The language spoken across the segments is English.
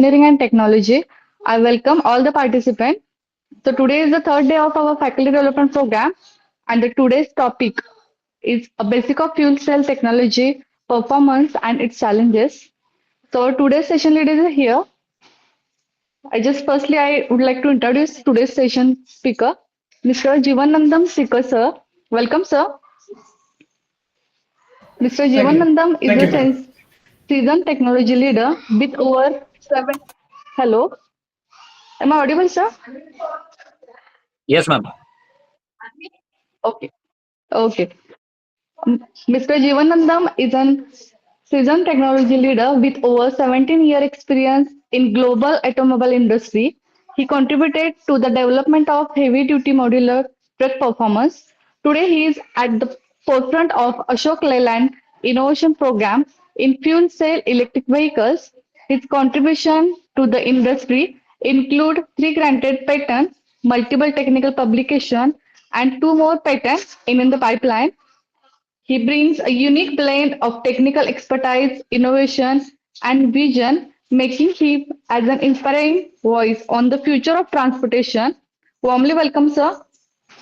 Engineering and Technology. I welcome all the participants. So today is the third day of our faculty development program, and today's topic is a basic of fuel cell technology, performance, and its challenges. So today's session leader is here. I would like to introduce today's session speaker, Mr. Jeevananandam Sekar, sir. Welcome, sir. Mr. Thank you. Jeevananandam is Thank a you, madam. seasoned technology leader with over seven. Hello, am I audible, sir? Yes, ma'am. Okay. Okay. Mr. Jeevananandam is a seasoned technology leader with over 17-year experience in global automobile industry. He contributed to the development of heavy-duty modular truck performance. Today, he is at the forefront of Ashok Leyland innovation program in fuel cell electric vehicles. His contribution to the industry include 3 granted patents, multiple technical publications, and 2 more patents in the pipeline. He brings a unique blend of technical expertise, innovation, and vision, making him as an inspiring voice on the future of transportation. Warmly welcome, sir.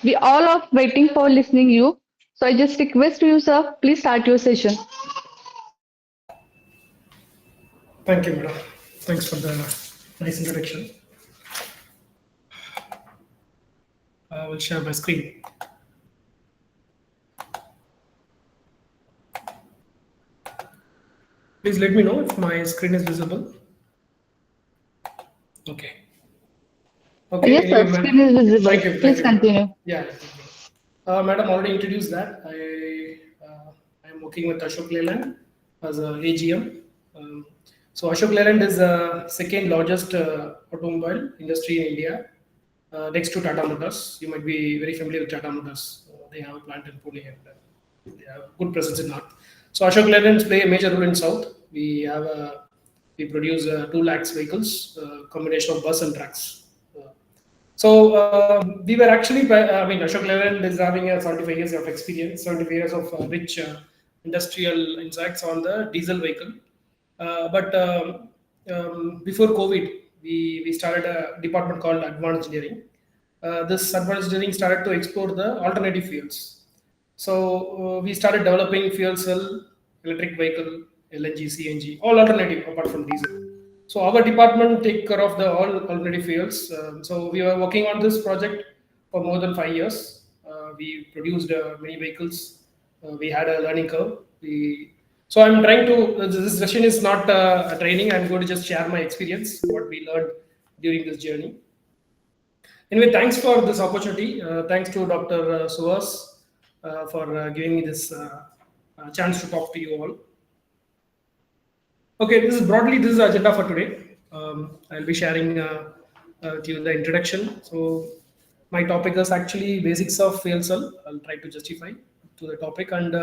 We all are waiting for listening you. So I just request you, sir, please start your session. Thank you, madam. Thanks for the nice introduction. I will share my screen. Please let me know if my screen is visible. Okay. Okay. Yes, sir, Anyway, screen is visible. thank you. Thank Please you, madam. continue. Yeah. Madam already introduced that. I am working with Ashok Leyland as a AGM. So Ashok Leyland is the second largest automobile industry in India, next to Tata Motors. You might be very familiar with Tata Motors. They have a plant in Pune and they have good presence in North. So Ashok Leyland play a major role in South. We produce 2 lakhs vehicles, combination of bus and trucks. We were actually, Ashok Leyland is having a 75 years of experience, 75 years of rich industrial insights on the diesel vehicle. But before COVID, we started a department called Advanced Engineering. This Advanced Engineering started to explore the alternative fuels. So we started developing fuel cell, electric vehicle, LNG, CNG, all alternative apart from diesel. So our department take care of the all alternative fuels. So we were working on this project for more than 5 years. We produced many vehicles. We had a learning curve. So I'm trying to. This session is not a training. I'm going to just share my experience, what we learned during this journey. Anyway, thanks for this opportunity. Thanks to Dr. Suhas for giving me this chance to talk to you all. Okay, this is the agenda for today. I'll be sharing with you the introduction. So my topic is actually basics of fuel cell. I'll try to justify to the topic and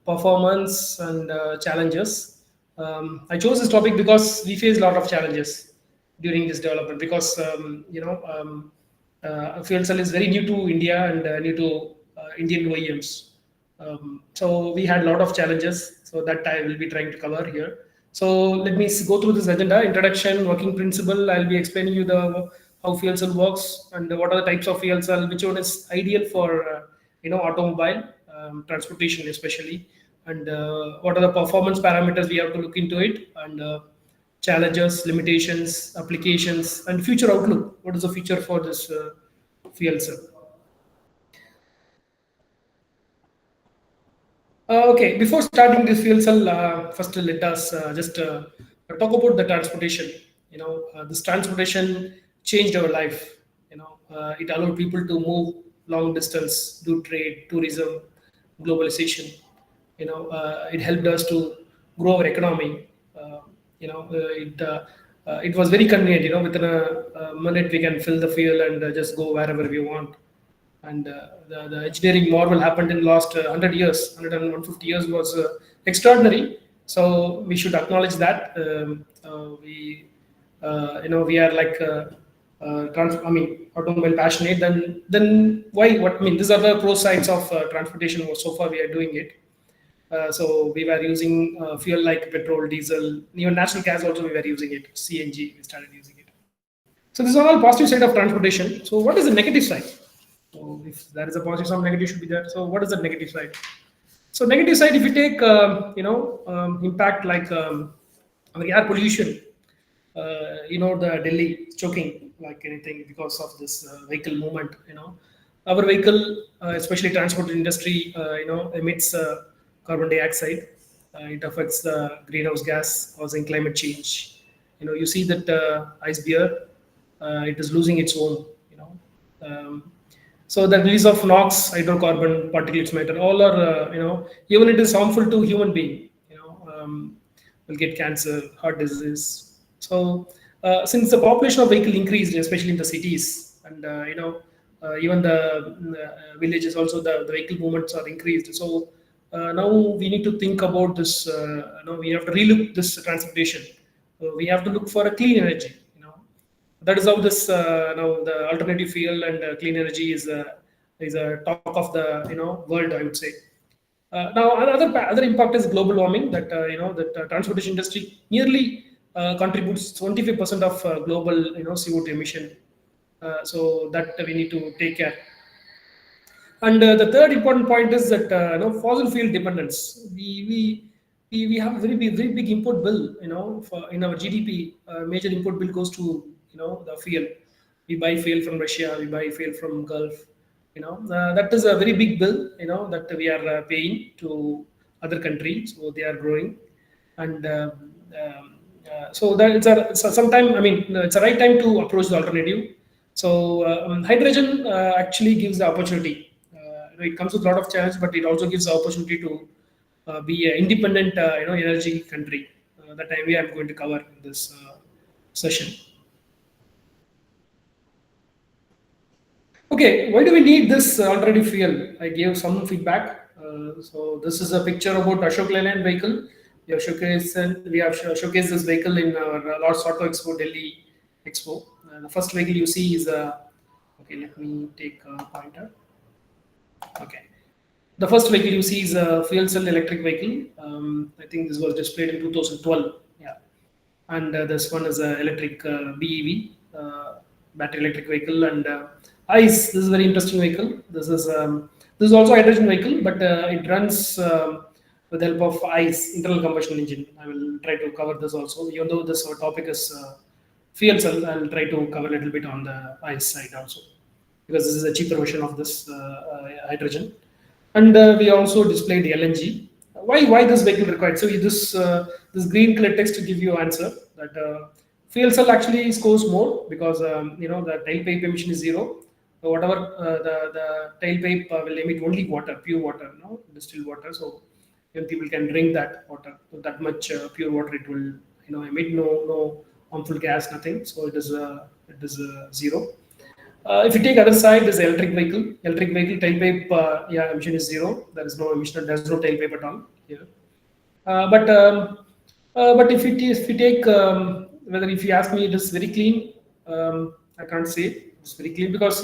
performance and challenges. I chose this topic because we face a lot of challenges during this development because fuel cell is very new to India and new to Indian OEMs. So we had a lot of challenges. So that I will be trying to cover here. So let me go through this agenda: introduction, working principle. I'll be explaining you the how fuel cell works and what are the types of fuel cell, which one is ideal for automobile transportation especially, and what are the performance parameters we have to look into it, and challenges, limitations, applications, and future outlook. What is the future for this fuel cell? Okay, before starting this fuel cell, first let us just talk about the transportation. This transportation changed our life. It allowed people to move long distance, do trade, tourism, globalization. It helped us to grow our economy. It was very convenient. Within a minute we can fill the fuel and just go wherever we want. And the engineering marvel happened in last 100 years, 150 years was extraordinary. So we should acknowledge that. We are like automobile passionate. Then why? What I mean? These are the pro sides of transportation. So far we are doing it. So we were using fuel like petrol, diesel, even natural gas also we were using it. CNG, we started using it. So this is all positive side of transportation. So what is the negative side? So if there is a positive, some negative should be there. So what is the negative side? So negative side, if you take impact like our air pollution, the Delhi choking like anything because of this vehicle movement. Our vehicle, especially transport industry, emits carbon dioxide. It affects the greenhouse gas, causing climate change. You see that ice bear, it is losing its home. So the release of NOx, hydrocarbon, particulates matter, all are even it is harmful to human being. Will get cancer, heart disease. So since the population of vehicle increased, especially in the cities, and even the villages also the vehicle movements are increased. So now we need to think about this. We have to relook this transportation. We have to look for a clean energy. That is how this now the alternative fuel and clean energy is a talk of the world, I would say. Now other impact is global warming, that that transportation industry nearly contributes 25% of global CO2 emission. So that we need to take care. And the third important point is that fossil fuel dependence. We have a very big import bill. For in our GDP, major import bill goes to the fuel. We buy fuel from Russia. We buy fuel from Gulf. That is a very big bill. That we are paying to other countries. So they are growing, and so that it's a sometime. I mean, it's a right time to approach the alternative. So hydrogen actually gives the opportunity. It comes with a lot of challenge, but it also gives the opportunity to be an independent, energy country. That idea I'm going to cover in this session. Okay, why do we need this alternative fuel? I gave some feedback. So this is a picture about Ashok Leyland vehicle. We have showcased this vehicle in our Lord's Auto Expo Delhi Expo. The first vehicle you see is okay. Let me take a pointer. Okay. The first vehicle you see is a fuel cell electric vehicle. I think this was displayed in 2012. Yeah. And this one is a electric BEV, battery electric vehicle, and ICE. This is a very interesting vehicle. This is also a hydrogen vehicle, but it runs with the help of ICE, internal combustion engine. I will try to cover this also. Even though this topic is fuel cell, I will try to cover a little bit on the ICE side also, because this is a cheaper version of this hydrogen. And we also displayed the LNG. Why this vehicle required? So this green color text to give you answer that fuel cell actually scores more, because the tailpipe emission is zero. So whatever the tailpipe will emit only water, pure water, distilled water. So even people can drink that water. So that much pure water it will emit, no harmful gas, nothing. So it is zero. If you take other side, there's electric vehicle. Electric vehicle tailpipe, emission is zero. There is no emission. There's no tailpipe at all here. But if you take whether if you ask me, it is very clean. I can't say it's very clean, because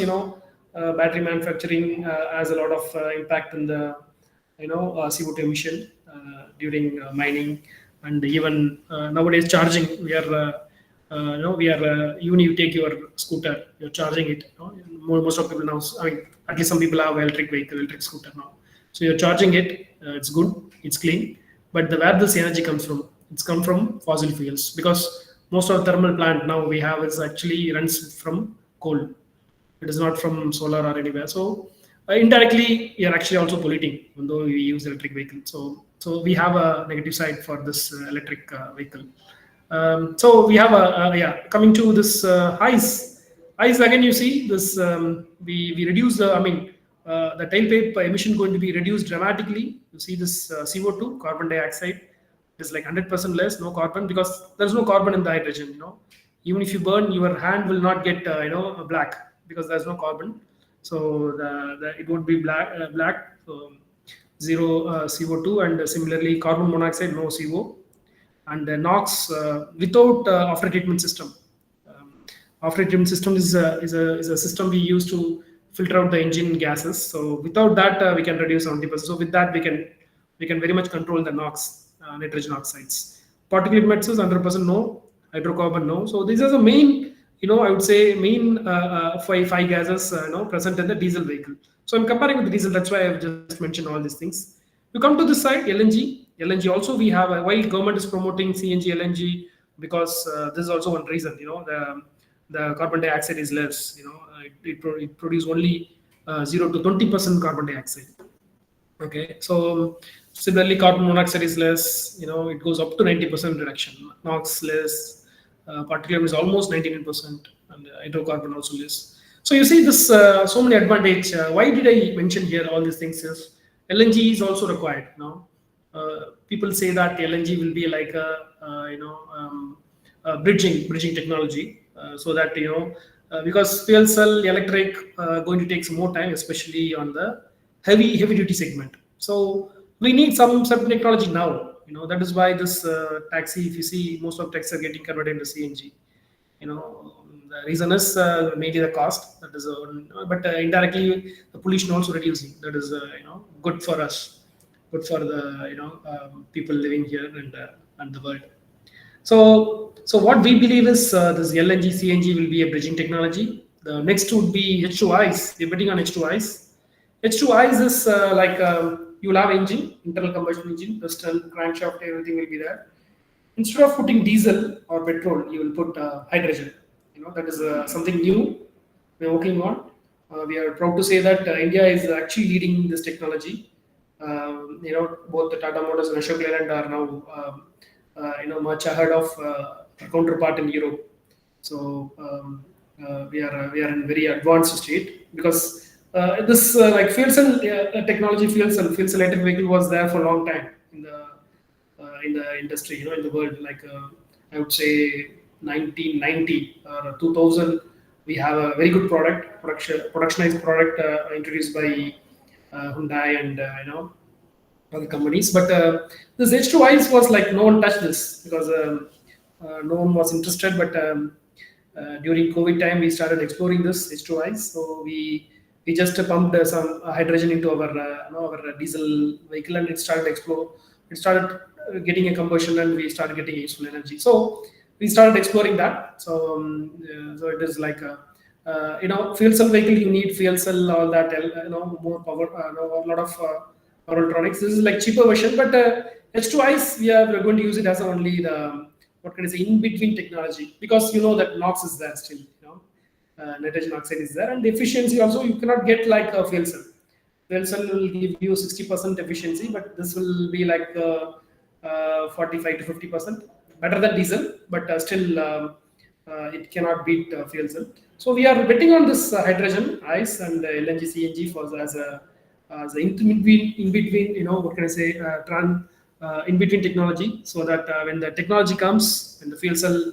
battery manufacturing has a lot of impact in the CO2 emission during mining, and even nowadays charging. Even you take your scooter, you're charging it. Most of people now, I mean, at least some people have electric vehicle, electric scooter now. So you're charging it. It's good, it's clean. But where this energy comes from? It's come from fossil fuels, because most of the thermal plant now we have is actually runs from coal. It is not from solar or anywhere. So indirectly, you're actually also polluting, even though we use electric vehicle. So we have a negative side for this electric vehicle. So we have coming to this ICE. ICE again, you see this. We reduce the. I mean, the tailpipe emission going to be reduced dramatically. You see this CO2, carbon dioxide. It is like 100% less, no carbon, because there is no carbon in the hydrogen. Even if you burn, your hand will not get black, because there is no carbon. So it would be black. So zero CO2, and similarly carbon monoxide, no CO, and NOx without after treatment system. After treatment system is a system we use to filter out the engine gases. So without that, we can reduce 70%. So with that, we can we can very much control the NOx, nitrogen oxides. Particulate matters 100% no, hydrocarbon no. So these are the main, I would say main five gases present in the diesel vehicle. So I'm comparing with the diesel. That's why I've just mentioned all these things. You come to this side, LNG. LNG also we have why government is promoting CNG, LNG, because this is also one reason. The carbon dioxide is less. It produces only 0 to 20% carbon dioxide. Okay, so similarly, carbon monoxide is less. It goes up to 90% reduction. NOx less, particulate is almost 99%, and hydrocarbon also less. So you see this so many advantage. Why did I mention here all these things? Is LNG is also required now. People say that LNG will be like a bridging technology, so that because fuel cell electric going to take some more time, especially on the heavy duty segment. So we need some certain technology now. That is why this taxi, if you see, most of taxis are getting converted into CNG. The reason is mainly the cost. That is, but indirectly the pollution also reducing. That is good for us, good for the people living here and the world. So what we believe is this LNG CNG will be a bridging technology. The next would be H2Is. We're betting on H2Is. H2Is is like you'll have engine, internal combustion engine, piston, crankshaft, everything will be there. Instead of putting diesel or petrol, you will put hydrogen. That is something new we're working on. We are proud to say that India is actually leading this technology. Both the Tata Motors and Ashok Leyland are now much ahead of our counterpart in Europe. So we are in very advanced state, because this like fuel cell technology, fuel cell electric vehicle was there for a long time in the industry, in the world. Like I would say 1990 or 2000, we have a very good productionized product introduced by Hyundai and other companies. But this H2Is was like no one touched this, because no one was interested. But during COVID time, we started exploring this H2Is. So we just pumped some hydrogen into our diesel vehicle, and it started explore. It started getting a combustion, and we started getting useful energy. So we started exploring that. So so it is like fuel cell vehicle. You need fuel cell, all that, more power, a lot of power electronics. This is like cheaper version, but H2Is we're going to use it as only the, what can I say, in between technology, because that NOx is there still. Nitrogen oxide is there, and the efficiency also you cannot get like a fuel cell. Fuel cell will give you 60% efficiency, but this will be like 45 to 50% better than diesel, but still it cannot beat fuel cell. So we are betting on this hydrogen ice and LNG CNG for as a in between, what can I say, in between technology, so that when the technology comes, when the fuel cell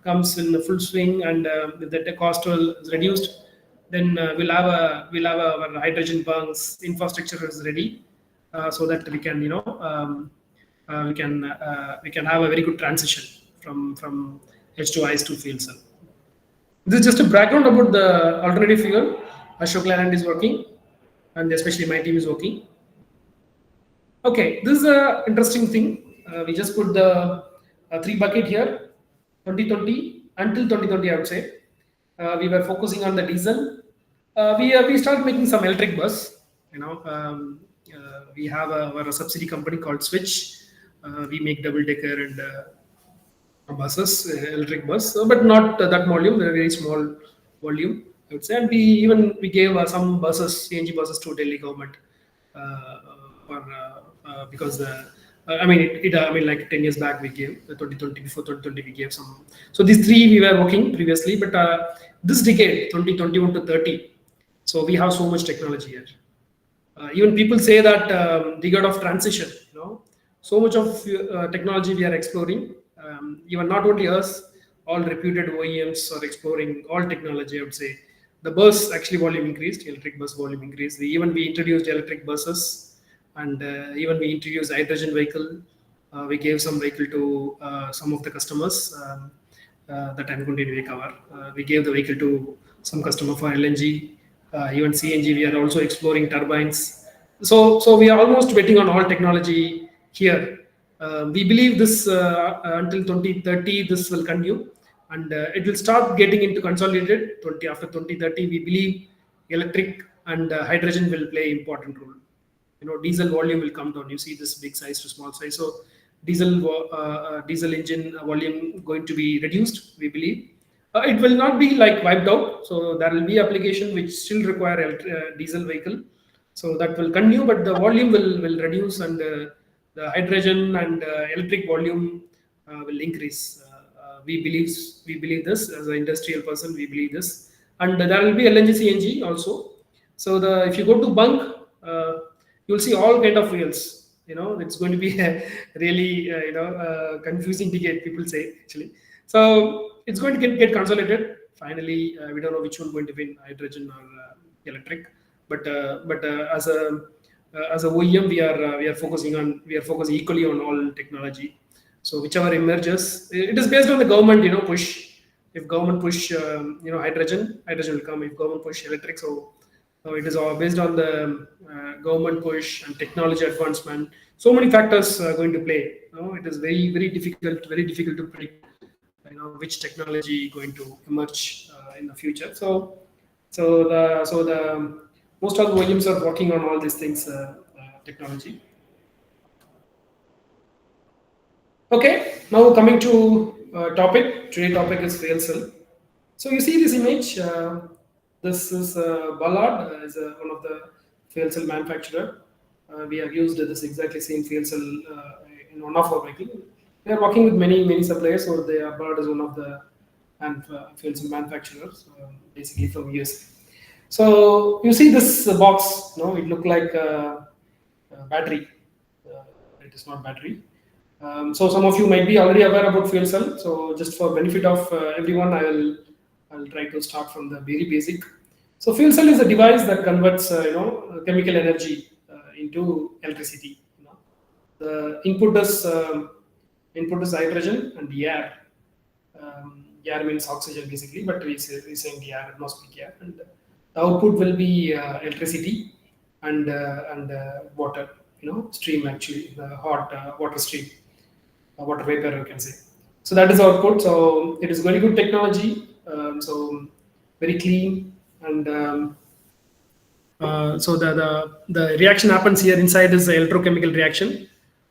comes in the full swing, and the cost is reduced, then we'll have our hydrogen bunks infrastructure is ready, so that we can we can have a very good transition from H2Is to fuel cell. This is just a background about the alternative fuel Ashok Leyland is working, and especially my team is working. Okay, this is a interesting thing. We just put the 3 bucket here. 2020 until 2020, I would say, we were focusing on the diesel. We started making some electric bus. We have our subsidiary company called Switch. We make double decker and buses, electric bus, but not that volume. They're very small volume, I would say. And we gave some buses, CNG buses, to Delhi government because like 10 years back we gave the 2020, before 2020 we gave some. So these 3 we were working previously, but this decade 2021 to 30, so we have so much technology here. Even people say that decade of transition, so much of technology we are exploring. Even not only us, all reputed OEMs are exploring all technology, I would say. The bus actually volume increased, electric bus volume increased. We introduced electric buses, and even we introduced hydrogen vehicle. We gave some vehicle to some of the customers that I'm going to cover. We gave the vehicle to some customer for LNG. Even CNG, we are also exploring turbines. So we are almost betting on all technology here. We believe this until 2030 this will continue, and it will start getting into consolidated. 20 after 2030, we believe electric and hydrogen will play important role. Diesel volume will come down. You see this big size to small size. So diesel engine volume going to be reduced, we believe. It will not be like wiped out. So there will be application which still require diesel vehicle. So that will continue, but the volume will reduce, and the hydrogen and electric volume will increase. We believe this as an industrial person. We believe this, and there will be LNG CNG also. So if you go to bunk, you'll see all kind of fuels. It's going to be a really confusing to get, people say actually. So it's going to get consolidated. Finally, we don't know which one going to win, hydrogen or electric. But as a OEM, we are focusing equally on all technology. So whichever emerges, it is based on the government push. If government push hydrogen will come. If government push electric, so it is all based on the government push and technology advancement. So many factors are going to play. It is very difficult to predict. Which technology going to emerge in the future. So the most of the OEMs are working on all these things, technology. Okay, now coming to topic. Today topic is fuel cell. So you see this image. This is Ballard, is one of the fuel cell manufacturer. We have used this exactly same fuel cell in one of our vehicle. We are working with many suppliers. So Ballard is one of the fuel cell manufacturers, basically from US. So you see this box. No, it look like a battery. It is not battery. So some of you might be already aware about fuel cell. So just for benefit of everyone, I'll try to start from the very basic. So fuel cell is a device that converts chemical energy into electricity. The input is hydrogen and air. Air means oxygen basically, but we're saying the air, atmospheric air, and the output will be electricity and water. Stream, actually, the hot water stream, water vapor, you can say. So that is output. So it is very good technology. So very clean, and so the reaction happens here inside is the electrochemical reaction.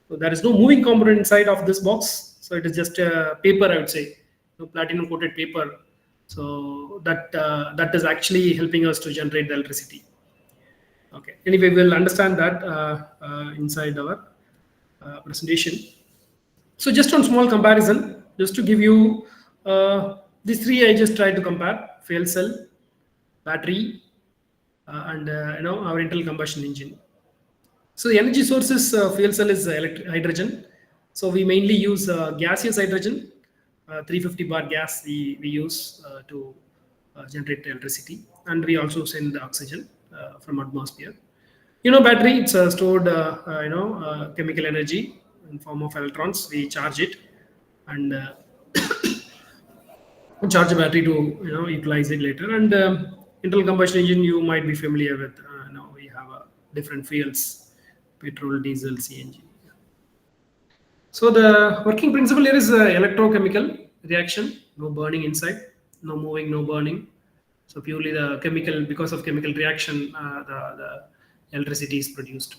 So there is no moving component inside of this box. So it is just paper, I would say, platinum coated paper. So that is actually helping us to generate the electricity. Okay. Anyway, we'll understand that inside our presentation. So just on small comparison, just to give you these three, I just tried to compare: fuel cell, battery, and our internal combustion engine. So the energy sources fuel cell is hydrogen. So we mainly use gaseous hydrogen, 350 bar gas we use to generate the electricity, and we also send the oxygen from atmosphere. Battery, it's stored chemical energy in form of electrons. We charge it and charge the battery to utilize it later. And internal combustion engine, you might be familiar with. Now we have different fuels: petrol, diesel, CNG. So the working principle here is electrochemical reaction. No burning inside, no moving, no burning. So purely the chemical, because of chemical reaction, the electricity is produced.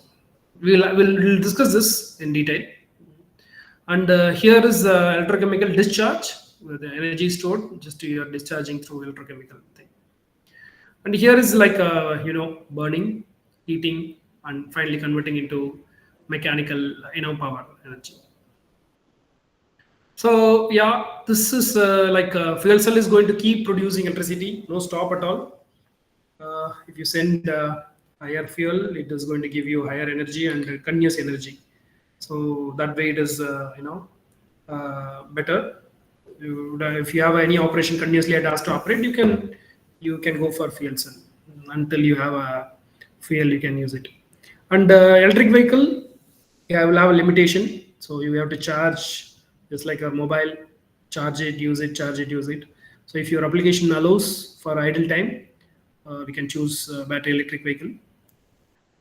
We'll discuss this in detail. And here is electrochemical discharge, where the energy is stored. Just you're discharging through electrochemical thing. And here is like burning, heating, and finally converting into mechanical power energy. So yeah, this is like fuel cell is going to keep producing electricity, no stop at all. If you send higher fuel, it is going to give you higher energy and continuous energy. So that way it is better. If you have any operation continuously it has to operate, you can go for fuel cell until you have a fuel, you can use it. And electric vehicle, will have a limitation. So you have to charge just like a mobile, charge it, use it, charge it, use it. So if your application allows for idle time, we can choose battery electric vehicle.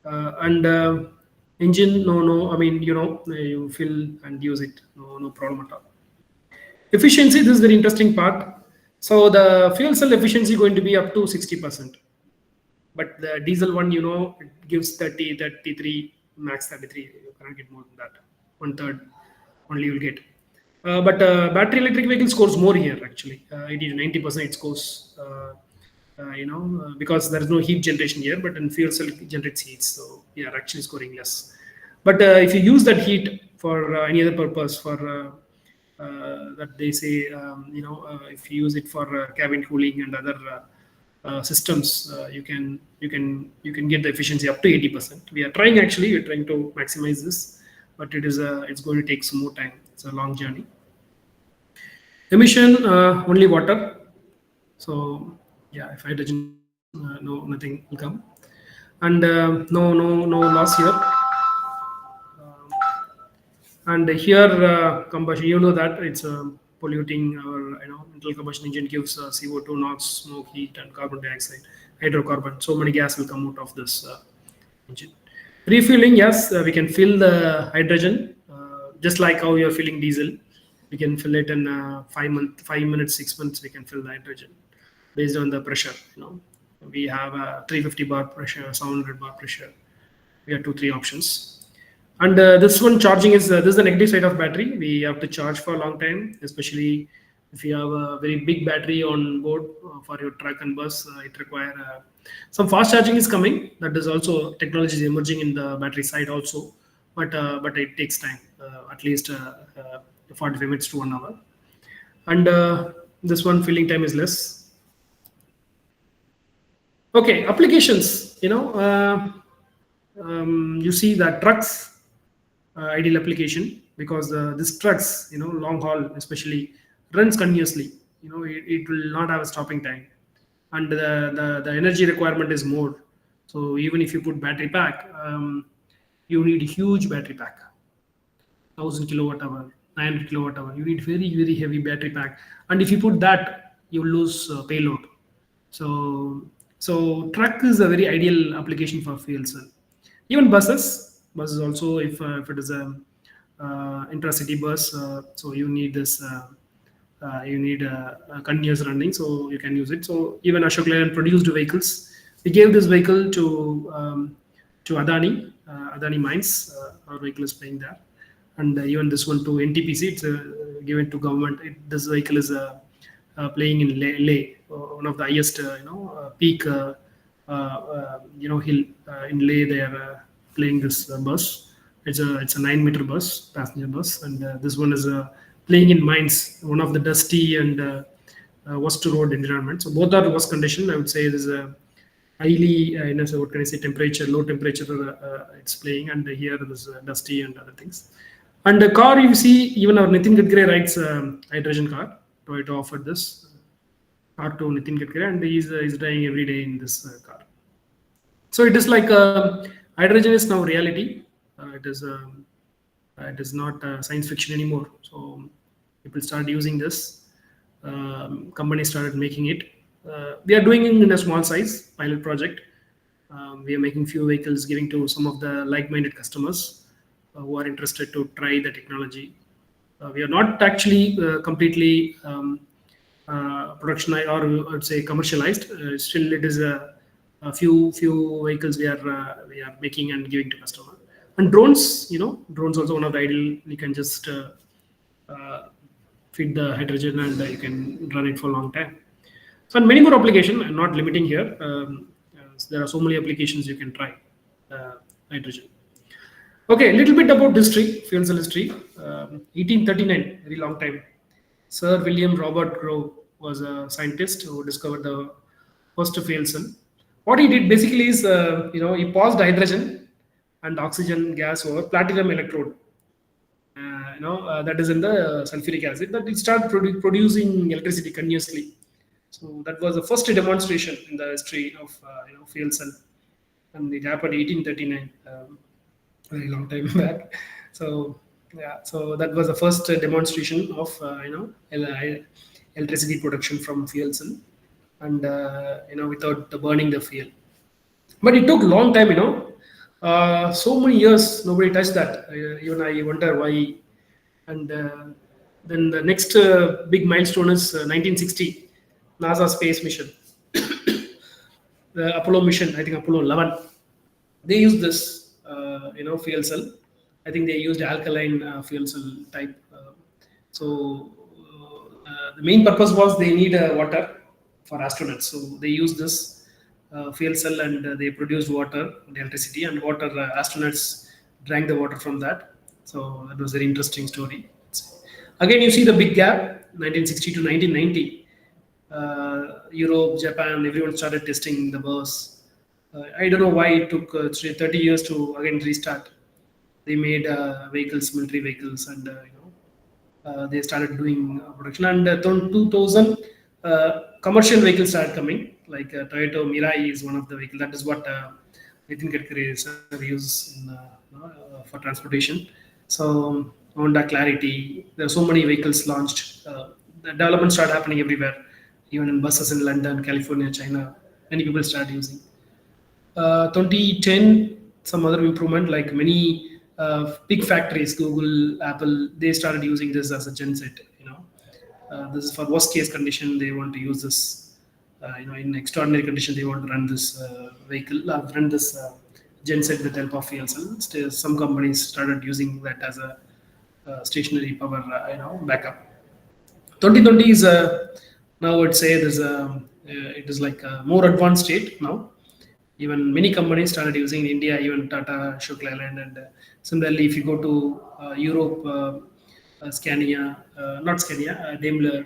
And engine, no. I mean, you fill and use it, no problem at all. Efficiency, this is very interesting part. So the fuel cell efficiency going to be up to 60%. But the diesel one, it gives 30, 33, max 33. You cannot get more than that. One third only you'll get. But battery electric vehicle scores more here actually. 80 to 90% it scores. Because there is no heat generation here, but in fuel cell it generates heat, so we are actually scoring less. But if you use that heat for any other purpose, for that they say, if you use it for cabin cooling and other systems, you can get the efficiency up to 80%. We're trying to maximize this, but it's going to take some more time. It's a long journey. Emission, only water. So yeah, if hydrogen, no, nothing will come, and no loss here. And here combustion, that it's polluting, or internal combustion engine gives CO2, NOx, smoke, heat, and carbon dioxide, hydrocarbon. So many gas will come out of this engine. Refueling, yes, we can fill the hydrogen just like how you're filling diesel. We can fill it in 5 minutes, 6 months. We can fill the hydrogen based on the pressure. We have a 350 bar pressure, 700 bar pressure. We have 2-3 options. And this one charging is this is the negative side of battery. We have to charge for a long time, especially if you have a very big battery on board for your truck and bus. It require some fast charging is coming. That is also technology is emerging in the battery side also, but it takes time, at least 45 minutes to 1 hour. And this one filling time is less. Okay, applications. You see that trucks. Ideal application, because this trucks, long haul especially, runs continuously. It will not have a stopping time, and the energy requirement is more. So even if you put battery pack, you need a huge battery pack, 1000 kilowatt hour, 900 kilowatt hour. You need very, very heavy battery pack, and if you put that, you lose payload. So truck is a very ideal application for fuel cell. Even buses also, if it is a intracity bus, so you need this a continuous running, so you can use it. So even Ashok Leyland produced vehicles. We gave this vehicle to Adani Mines. Our vehicle is playing there, and even this one to NTPC. It's given to government. This vehicle is playing in Leh, one of the highest peak hill in Leh. They are playing this bus. It's a 9-meter bus, passenger bus, and this one is playing in mines, one of the dusty and worst road environment. So both are worst condition. I would say there's a highly what can I say, temperature, low temperature it's playing, and here it is dusty and other things. And the car, you see, even our Nitin Gadkari rides hydrogen car. Toyota offered this car to Nitin Gadkari, and he's driving every day in this car. So it is like hydrogen is now reality. It is not science fiction anymore. So people start using this. Companies started making it. We are doing it in a small size pilot project. We are making few vehicles, giving to some of the like-minded customers who are interested to try the technology. We are not actually completely productionized, or I would say commercialized. Still, it is a few vehicles we are making and giving to customer. And drones, drones also one of the ideal. You can just feed the hydrogen and you can run it for a long time. So many more applications. I'm not limiting here. There are so many applications you can try hydrogen. Okay, a little bit about history, fuel cell history. 1839, very long time. Sir William Robert Grove was a scientist who discovered the first fuel cell. What he did basically is, he passed hydrogen and oxygen gas over platinum electrode. That is in the sulfuric acid, that it started producing electricity continuously. So that was the first demonstration in the history of fuel cell, and it happened 1839, very long time back. So yeah, so that was the first demonstration of electricity production from fuel cell, and without burning the fuel. But it took long time, So many years nobody touched that. Even I wonder why. And then the next big milestone is 1960, NASA space mission, the Apollo mission. I think Apollo 11. They used this, fuel cell. I think they used alkaline fuel cell type. The main purpose was they need water for astronauts. So they used this fuel cell and they produced water, the electricity, and water. Astronauts drank the water from that. So that was a very interesting story. Again, you see the big gap, 1960 to 1990. Europe, Japan, everyone started testing the bus. I don't know why it took 30 years to again restart. They made vehicles, military vehicles, and they started doing production. And 2000, commercial vehicles started coming. Like Toyota Mirai is one of the vehicles. That is what Nitin Gadkari is use for transportation. So Honda Clarity. There are so many vehicles launched. The development started happening everywhere, even in buses in London, California, China. Many people started using. 2010, some other improvement, like many big factories, Google, Apple, they started using this as a genset. This is for worst case condition. They want to use this. In extraordinary condition, they want to run this vehicle, run this genset with the help of fuel cell. Some companies started using that as a stationary power, backup. 2020 is now I would say it is like a more advanced state now. Even many companies started using in India, even Tata, Ashok Leyland, and similarly, if you go to Europe, Scania, not Scania, Daimler,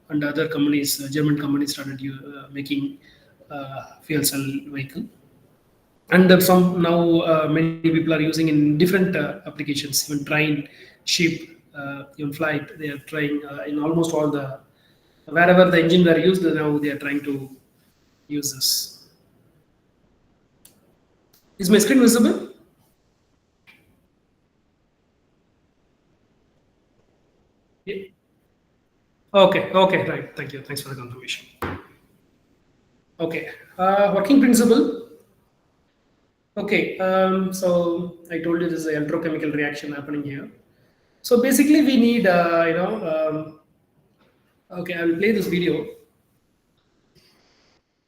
and other companies, German companies started making fuel cell vehicle. And some now many people are using in different applications, even train, ship, even flight. They are trying in almost all the wherever the engine were used. Now they are trying to use this. Is my screen visible? Yeah. Okay, okay, right. Thank you. Thanks for the confirmation. Okay, working principle. Okay, so I told you this is an electrochemical reaction happening here. So basically, we need, okay, I will play this video,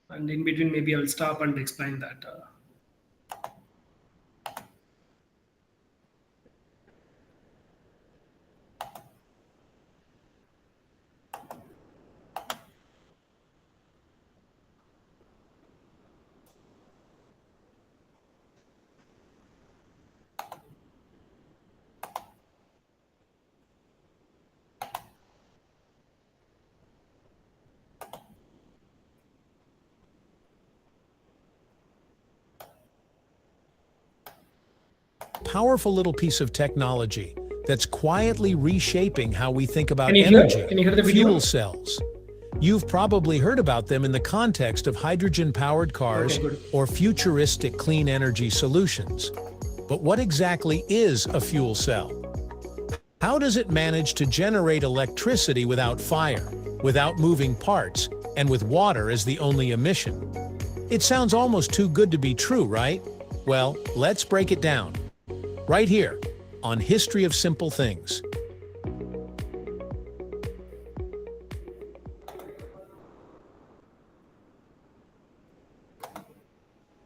and in between, maybe I will stop and explain that. Powerful little piece of technology that's quietly reshaping how we think about Can you hear? energy, Can you hear the video? fuel cells. You've probably heard about them in the context of hydrogen-powered cars Okay, good. or futuristic clean energy solutions. But what exactly is a fuel cell? How does it manage to generate electricity without fire, without moving parts, and with water as the only emission? It sounds almost too good to be true, right? Well, let's break it down. Right here, on History of Simple Things.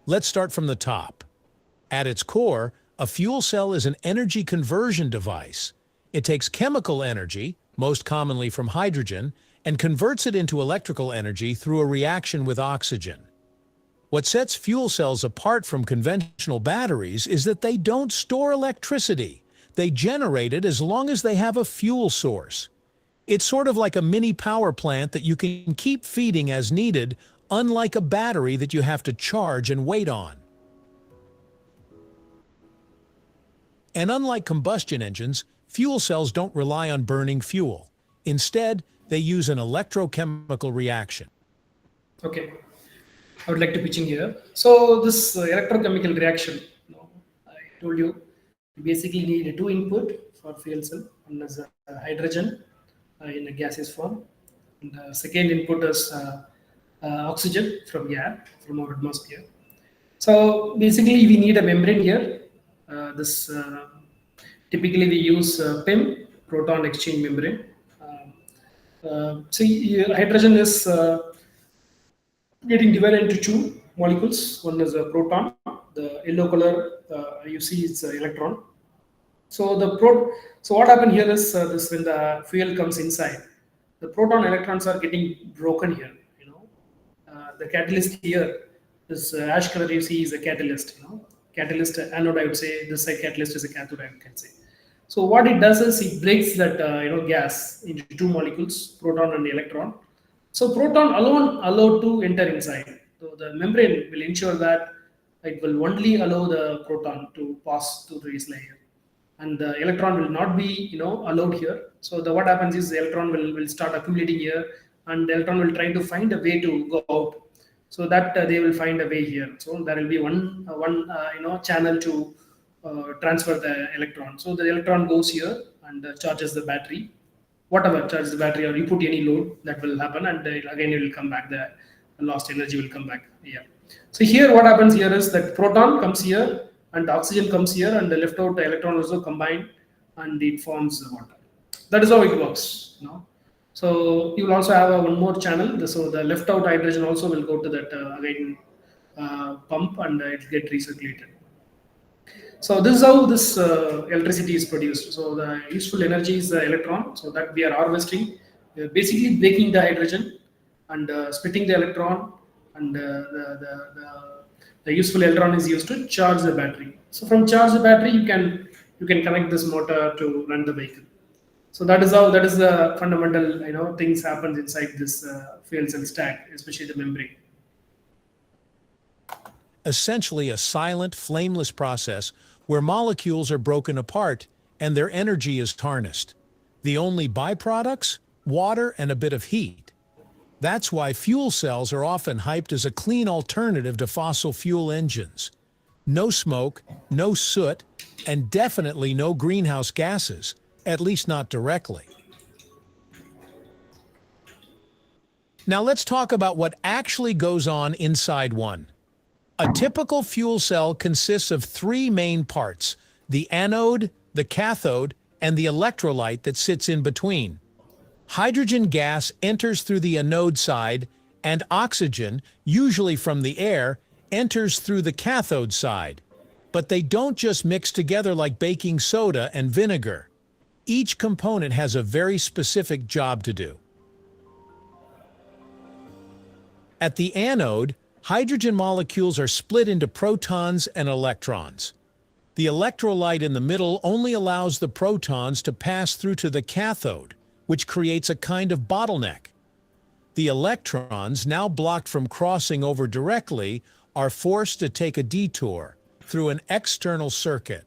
Let's start from the top. At its core, a fuel cell is an energy conversion device. It takes chemical energy, most commonly from hydrogen, and converts it into electrical energy through a reaction with oxygen. What sets fuel cells apart from conventional batteries is that they don't store electricity. They generate it as long as they have a fuel source. It's sort of like a mini power plant that you can keep feeding as needed, unlike a battery that you have to charge and wait on. And unlike combustion engines, fuel cells don't rely on burning fuel. Instead, they use an electrochemical reaction. Okay, I would like to pitch in here. So this electrochemical reaction, I told you, you basically need two input for fuel cell. One is hydrogen in a gaseous form, and second input is oxygen from air, from our atmosphere. So basically, we need a membrane here. This typically we use PIM, proton exchange membrane. See, hydrogen is getting divided into two molecules. One is a proton. The yellow color you see is electron. So so what happened here is this when the fuel comes inside, the proton electrons are getting broken here. The catalyst here, this ash color you see is a catalyst. Catalyst anode I would say. This side catalyst is a cathode I can say. So what it does is it breaks that gas into two molecules, proton and electron. So proton alone allowed to enter inside. So the membrane will ensure that it will only allow the proton to pass through this layer, and the electron will not be allowed here. So what happens is the electron will start accumulating here, and the electron will try to find a way to go out. So that they will find a way here. So there will be one channel to transfer the electron. So the electron goes here and charges the battery, whatever charges the battery, or you put any load, that will happen, and again it will come back. The lost energy will come back here. So here what happens here is that proton comes here and oxygen comes here, and the left out electron also combine, and it forms the water. That is how it works. So you will also have one more channel. So the left out hydrogen also will go to that again pump, and it get recirculated. So this is how this electricity is produced. So the useful energy is the electron, so that we are harvesting. We are basically breaking the hydrogen and splitting the electron, and the useful electron is used to charge the battery. So from charge the battery, you can connect this motor to run the vehicle. So that is the fundamental things happens inside this fuel cell stack, especially the membrane. Essentially a silent, flameless process where molecules are broken apart and their energy is harnessed. The only byproducts? Water and a bit of heat. That's why fuel cells are often hyped as a clean alternative to fossil fuel engines. No smoke, no soot, and definitely no greenhouse gases, at least not directly. Now let's talk about what actually goes on inside one. A typical fuel cell consists of three main parts: the anode, the cathode, and the electrolyte that sits in between. Hydrogen gas enters through the anode side, and oxygen, usually from the air, enters through the cathode side. But they don't just mix together like baking soda and vinegar. Each component has a very specific job to do. At the anode, hydrogen molecules are split into protons and electrons. The electrolyte in the middle only allows the protons to pass through to the cathode, which creates a kind of bottleneck. The electrons, now blocked from crossing over directly, are forced to take a detour through an external circuit.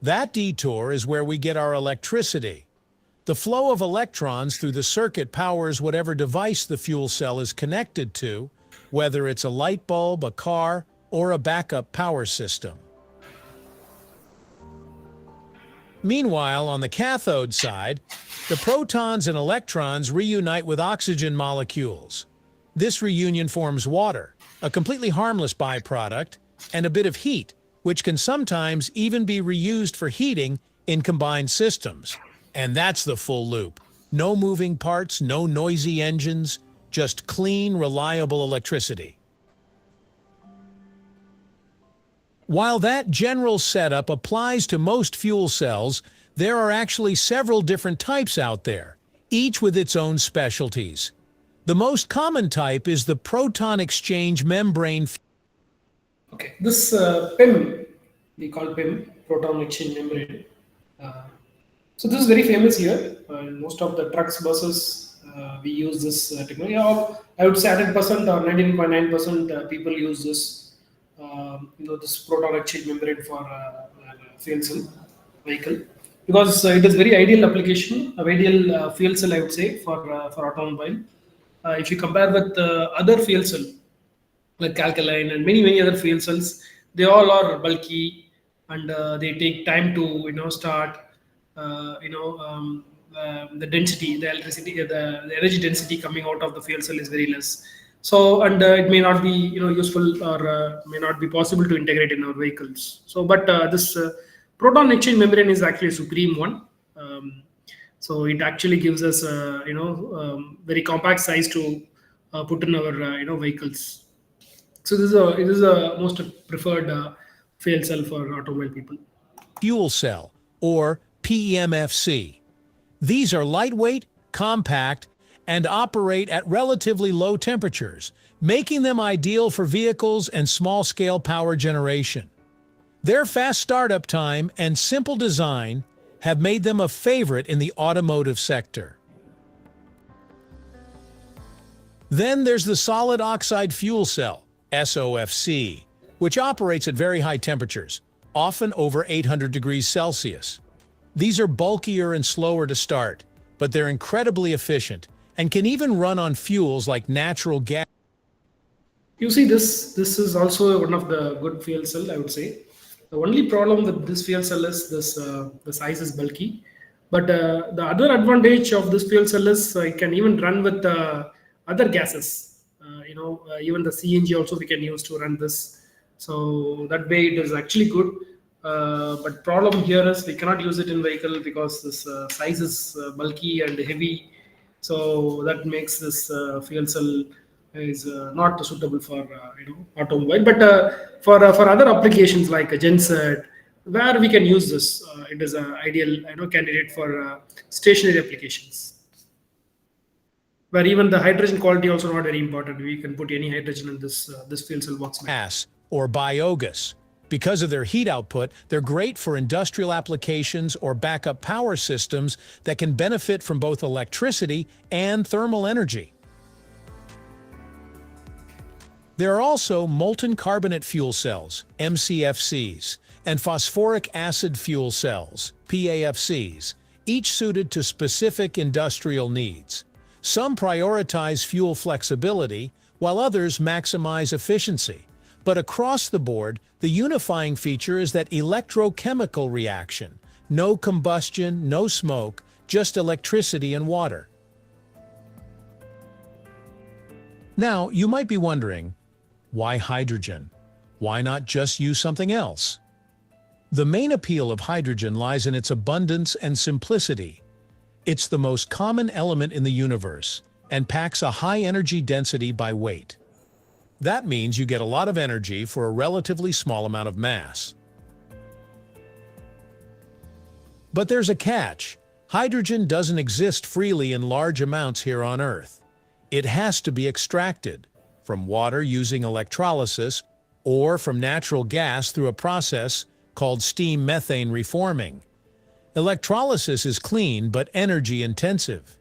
That detour is where we get our electricity. The flow of electrons through the circuit powers whatever device the fuel cell is connected to, whether it's a light bulb, a car, or a backup power system. Meanwhile, on the cathode side, the protons and electrons reunite with oxygen molecules. This reunion forms water, a completely harmless byproduct, and a bit of heat, which can sometimes even be reused for heating in combined systems. And that's the full loop. No moving parts, no noisy engines, just clean, reliable electricity. While that general setup applies to most fuel cells, there are actually several different types out there, each with its own specialties. The most common type is the proton exchange membrane. Okay, this PIM, we call PIM, proton exchange membrane. So this is very famous here. In most of the trucks, buses, we use this technology. I would say 100% or 99.9% people use this. This proton exchange membrane for fuel cell vehicle, because it is very ideal application, a ideal fuel cell I would say for automobile. If you compare with other fuel cell like alkaline and many other fuel cells, they all are bulky, and they take time to start. The density, the electricity, the energy density coming out of the fuel cell is very less. So, and it may not be useful, or may not be possible to integrate in our vehicles. So, but this proton exchange membrane is actually a supreme one. Um, so it actually gives us very compact size to put in our vehicles. So this is a most preferred fuel cell for automobile people. Fuel cell, or PEMFC. These are lightweight, compact, and operate at relatively low temperatures, making them ideal for vehicles and small-scale power generation. Their fast startup time and simple design have made them a favorite in the automotive sector. Then there's the solid oxide fuel cell, SOFC, which operates at very high temperatures, often over 800 degrees Celsius. These are bulkier and slower to start, but they're incredibly efficient and can even run on fuels like natural gas. You see, this is also one of the good fuel cell, I would say. The only problem with this fuel cell is this the size is bulky. But the other advantage of this fuel cell is it can even run with other gases. Even the CNG also we can use to run this. So that way it is actually good. But problem here is we cannot use it in vehicle because this size is bulky and heavy. So that makes this fuel cell is not suitable for automobile. But for other applications like a genset, where we can use this, it is an ideal candidate for stationary applications. Where even the hydrogen quality also not very important. We can put any hydrogen in this fuel cell works. Gas or biogas. Because of their heat output, they're great for industrial applications or backup power systems that can benefit from both electricity and thermal energy. There are also molten carbonate fuel cells, MCFCs, and phosphoric acid fuel cells, PAFCs, each suited to specific industrial needs. Some prioritize fuel flexibility, while others maximize efficiency. But across the board, the unifying feature is that electrochemical reaction. No combustion, no smoke, just electricity and water. Now, you might be wondering, why hydrogen? Why not just use something else? The main appeal of hydrogen lies in its abundance and simplicity. It's the most common element in the universe and packs a high energy density by weight. That means you get a lot of energy for a relatively small amount of mass. But there's a catch. Hydrogen doesn't exist freely in large amounts here on Earth. It has to be extracted from water using electrolysis or from natural gas through a process called steam methane reforming. Electrolysis is clean but energy intensive.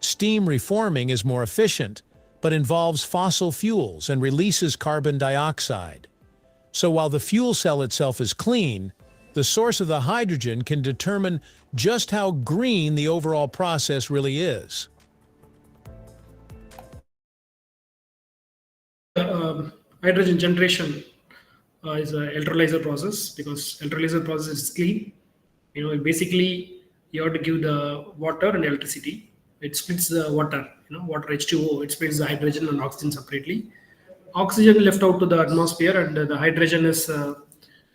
Steam reforming is more efficient, but involves fossil fuels and releases carbon dioxide. So while the fuel cell itself is clean, the source of the hydrogen can determine just how green the overall process really is. Hydrogen generation is an electrolyzer process, because electrolyzer process is clean. Basically you have to give the water and electricity. It splits the water, water H2O. It splits the hydrogen and oxygen separately. Oxygen left out to the atmosphere, and the hydrogen is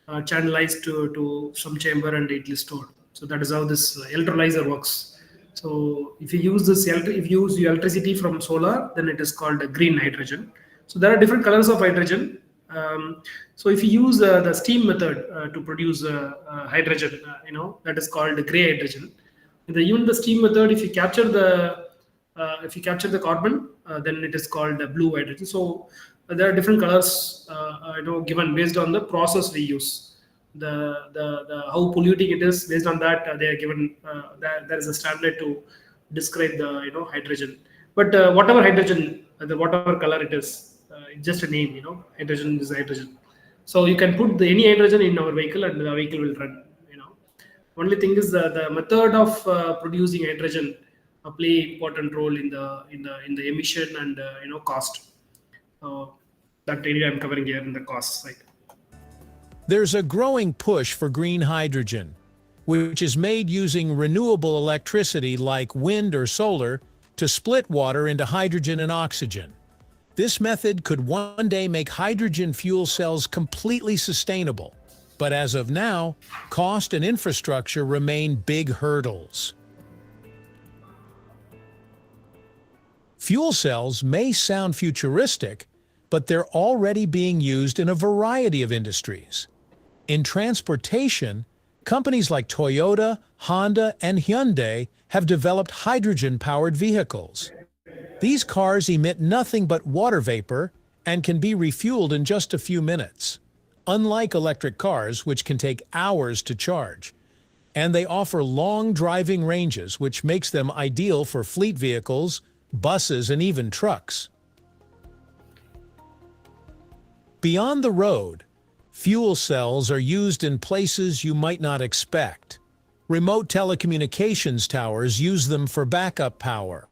channelized to some chamber, and it is stored. So that is how this electrolyzer works. So if you use electricity from solar, then it is called a green hydrogen. So there are different colors of hydrogen. So if you use the steam method to produce hydrogen, that is called gray hydrogen. Even the steam method, if you capture the carbon, then it is called blue hydrogen. So there are different colors, given based on the process we use. The how polluting it is, based on that they are given. There is a standard to describe the hydrogen. But whatever hydrogen, whatever color it is, it's just a name. Hydrogen is hydrogen. So you can put any hydrogen in our vehicle, and the vehicle will run. Only thing is the method of producing hydrogen play important role in the emission and cost. That area I'm covering here in the cost side. There's a growing push for green hydrogen, which is made using renewable electricity like wind or solar to split water into hydrogen and oxygen. This method could one day make hydrogen fuel cells completely sustainable. But as of now, cost and infrastructure remain big hurdles. Fuel cells may sound futuristic, but they're already being used in a variety of industries. In transportation, companies like Toyota, Honda, and Hyundai have developed hydrogen-powered vehicles. These cars emit nothing but water vapor and can be refueled in just a few minutes, unlike electric cars, which can take hours to charge. And they offer long driving ranges, which makes them ideal for fleet vehicles, buses, and even trucks. Beyond the road, fuel cells are used in places you might not expect. Remote telecommunications towers use them for backup power.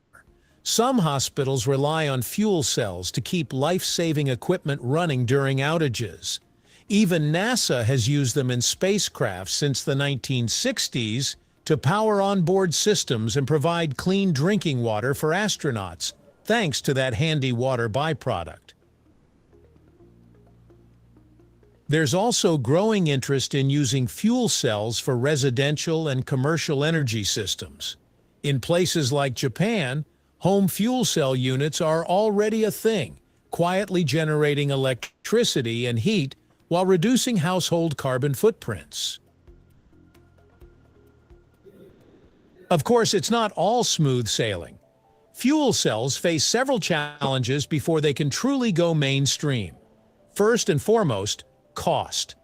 Some hospitals rely on fuel cells to keep life-saving equipment running during outages. Even NASA has used them in spacecraft since the 1960s to power onboard systems and provide clean drinking water for astronauts, thanks to that handy water byproduct. There's also growing interest in using fuel cells for residential and commercial energy systems. In places like Japan, home fuel cell units are already a thing, quietly generating electricity and heat while reducing household carbon footprints. Of course, it's not all smooth sailing. Fuel cells face several challenges before they can truly go mainstream. First and foremost, cost.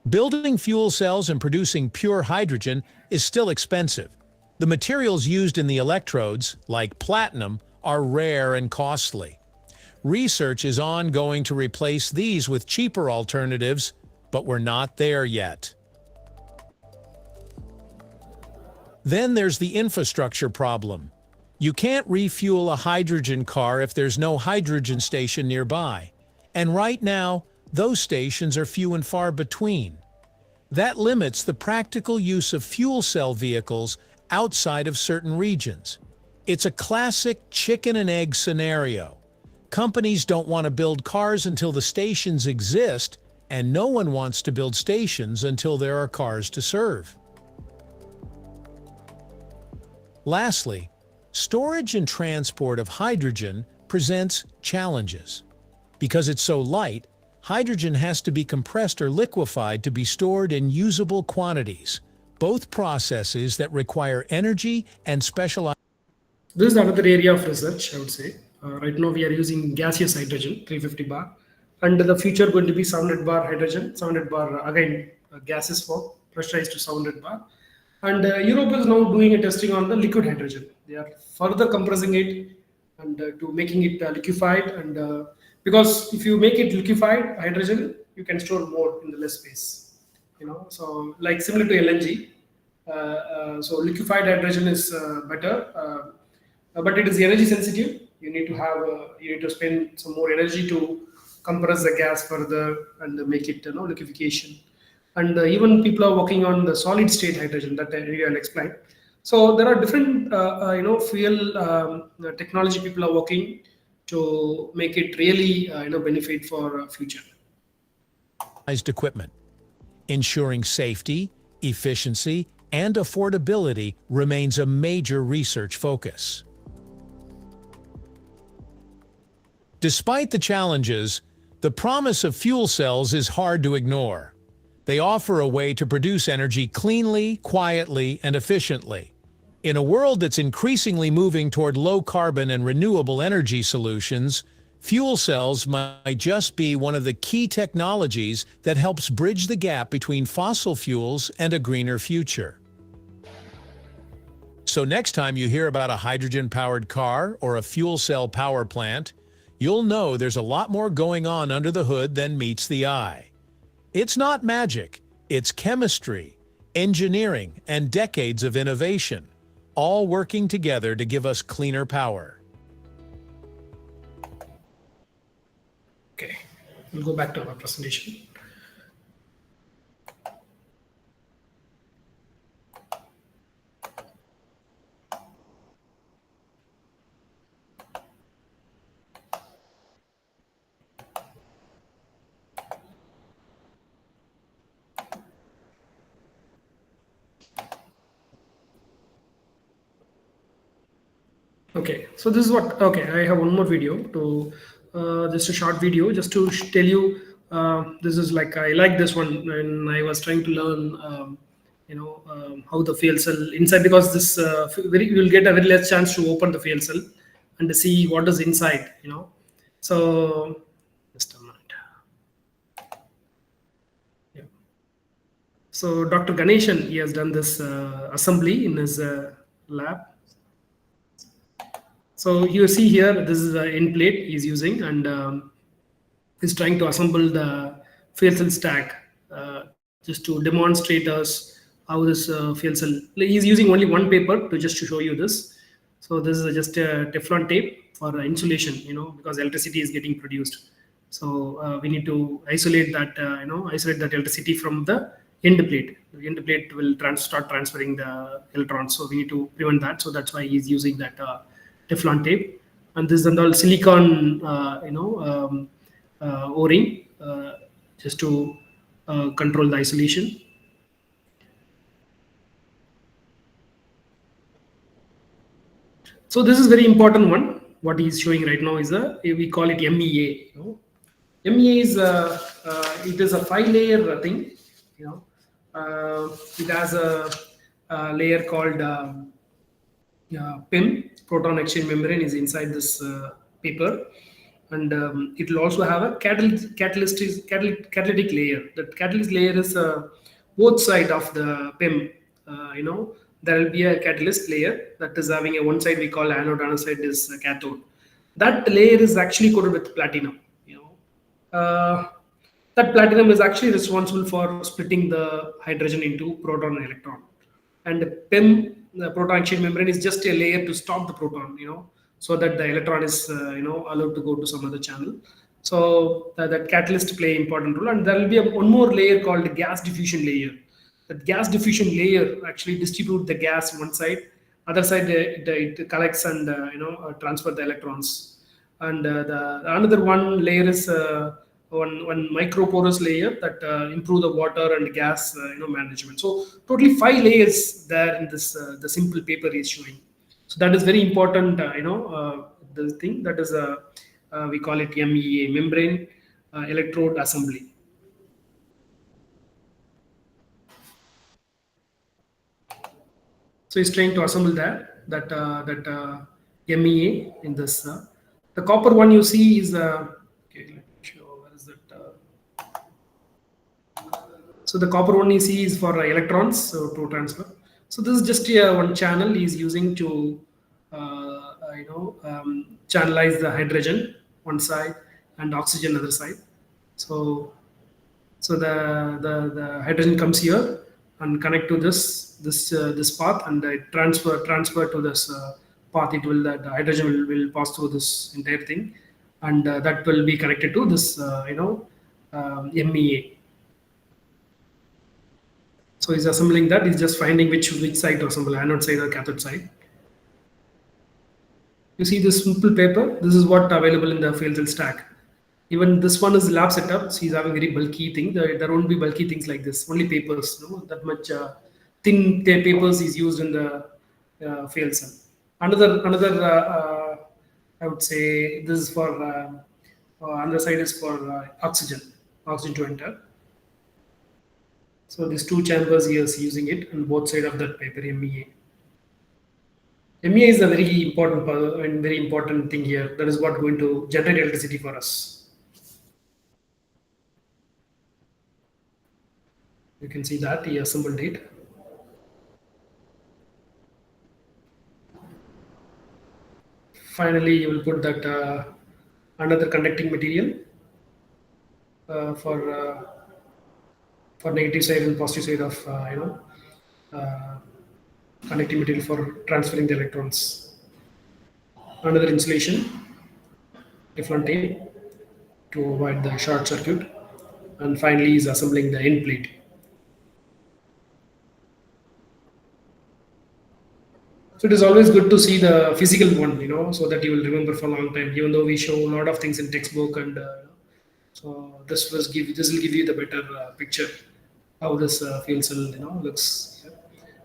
Building fuel cells and producing pure hydrogen is still expensive. The materials used in the electrodes, like platinum, are rare and costly. Research is ongoing to replace these with cheaper alternatives, but we're not there yet. Then there's the infrastructure problem. You can't refuel a hydrogen car if there's no hydrogen station nearby. And right now, those stations are few and far between. That limits the practical use of fuel cell vehicles outside of certain regions. It's a classic chicken and egg scenario. Companies don't want to build cars until the stations exist, and no one wants to build stations until there are cars to serve. Lastly, storage and transport of hydrogen presents challenges. Because it's so light, hydrogen has to be compressed or liquefied to be stored in usable quantities, both processes that require energy and specialized. This is another area of research, I would say. Right now, we are using gaseous hydrogen, 350 bar, and the future going to be 700 bar hydrogen, 700 bar again gases for pressurized to 700 bar. And Europe is now doing a testing on the liquid hydrogen. They are further compressing it and to making it liquefied. And because if you make it liquefied hydrogen, you can store more in the less space. So like similar to LNG. So liquefied hydrogen is better, but it is energy sensitive. You need to spend some more energy to compress the gas further and make it liquefaction. And even people are working on the solid state hydrogen that I'll explain. So there are different fuel technology people are working to make it really benefit for future. Equipment. Ensuring safety, efficiency, and affordability remains a major research focus. Despite the challenges, the promise of fuel cells is hard to ignore. They offer a way to produce energy cleanly, quietly, and efficiently. In a world that's increasingly moving toward low-carbon and renewable energy solutions, fuel cells might just be one of the key technologies that helps bridge the gap between fossil fuels and a greener future. So next time you hear about a hydrogen-powered car or a fuel cell power plant, you'll know there's a lot more going on under the hood than meets the eye. It's not magic, it's chemistry, engineering, and decades of innovation, all working together to give us cleaner power. Okay, we'll go back to our presentation. Okay, so this is what. Okay, I have one more video to just a short video just to tell you. This is like I like this one when I was trying to learn. How the fuel cell inside, because this very you will get a very less chance to open the fuel cell and to see what is inside. So just a minute. Yeah. So Dr. Ganeshan, he has done this assembly in his lab. So you see here, this is the end plate he's using, and he's trying to assemble the fuel cell stack just to demonstrate us how this fuel cell. He's using only one paper to just to show you this. So this is just a Teflon tape for insulation, because electricity is getting produced. So we need to isolate that, isolate that electricity from the end plate. The end plate will start transferring the electrons. So we need to prevent that. So that's why he's using that Teflon tape. And this is all silicon, O-ring, just to control the isolation. So this is very important one. What he's showing right now is we call it MEA. MEA is it is a 5-layer thing. It has a layer called PIM, proton exchange membrane, is inside this paper, and it will also have a catalytic layer. That catalytic layer is both side of the PIM. There will be a catalyst layer that is having a one side we call anode, another side is cathode. That layer is actually coated with platinum. That platinum is actually responsible for splitting the hydrogen into proton and electron. And PIM, the proton exchange membrane, is just a layer to stop the proton, so that the electron is, allowed to go to some other channel. So that catalyst play important role. And there will be one more layer called the gas diffusion layer. That gas diffusion layer actually distribute the gas one side, other side it collects and transfer the electrons. And the another one layer is one microporous layer that improve the water and gas management. So totally 5 layers there in this the simple paper is showing. So that is very important. The thing that is we call it MEA, membrane electrode assembly. So he's trying to assemble that MEA in this. The copper one you see is okay. Let me show where is that. So the copper one you see is for electrons, so to transfer. So this is just one channel he's using to channelize the hydrogen one side and oxygen other side. So the hydrogen comes here and connect to this path, and it transfer to this path. It will the hydrogen will pass through this entire thing, and that will be connected to this MEA. So he's assembling that. He's just finding which side to assemble, anode side or cathode side. You see this simple paper. This is what available in the fuel cell stack. Even this one is lab setup. So he's having very bulky thing. There won't be bulky things like this. Only papers. That much thin papers is used in the fuel cell. Another I would say this is for another side is for oxygen to enter. So these 2 chambers he is using it on both sides of that paper MEA. MEA is a very important and very important thing here. That is what going to generate electricity for us. You can see that he assembled it. Finally, you will put that another conducting material for negative side and positive side of conducting material for transferring the electrons. Another insulation, Teflon tape to avoid the short circuit, and finally is assembling the end plate. So it is always good to see the physical one, so that you will remember for a long time. Even though we show a lot of things in textbook, and so this will give you the better picture how this fuel cell looks.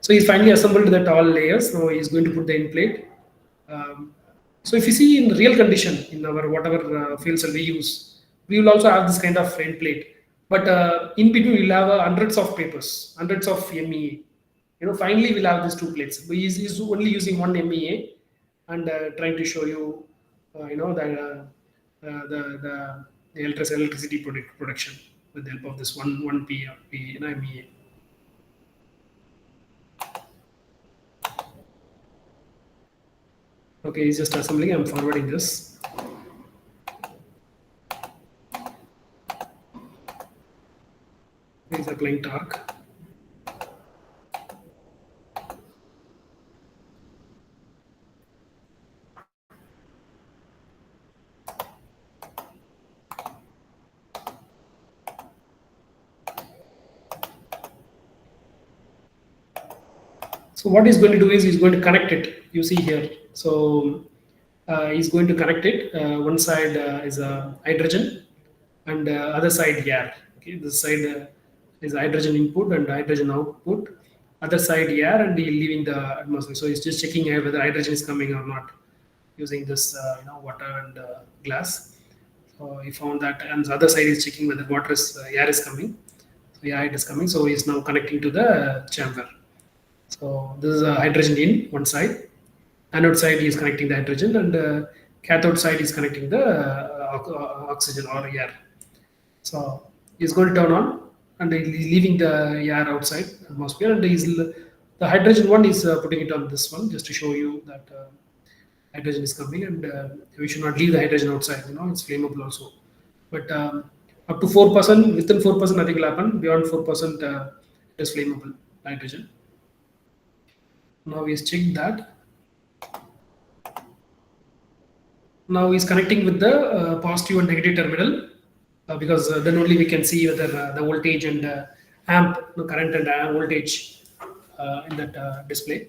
So he's finally assembled that all layers. Now he's going to put the end plate. So if you see in real condition in our whatever fuel cell we use, we will also have this kind of end plate. But in between we'll have hundreds of papers, hundreds of MEA. Finally we'll have these two plates. But he's only using one MEA and trying to show you, the electricity production with the help of this one MEA. Okay, he's just assembling. I'm forwarding this. He's applying torque. So what he's going to do is he's going to connect it. You see here. So he's going to connect it. One side is a hydrogen, and other side air. Okay, this side is hydrogen input and hydrogen output. Other side air, and he's leaving the atmosphere. So he's just checking whether hydrogen is coming or not using this water and glass. So he found that, and the other side is checking whether air is coming. So yeah, it is coming. So he's now connecting to the chamber. So this is a hydrogen in one side. Anode side is connecting the hydrogen, and cathode side is connecting the oxygen or air. So he's going to turn on, and he's leaving the air outside atmosphere, and the hydrogen one is putting it on this one just to show you that hydrogen is coming, and we should not leave the hydrogen outside. It's flammable also. But up to 4%, within 4%, nothing will happen. Beyond 4%, it is flammable hydrogen. Now he's checked that. Now he's connecting with the positive and negative terminal, because then only we can see whether the voltage and amp, current and voltage in that display.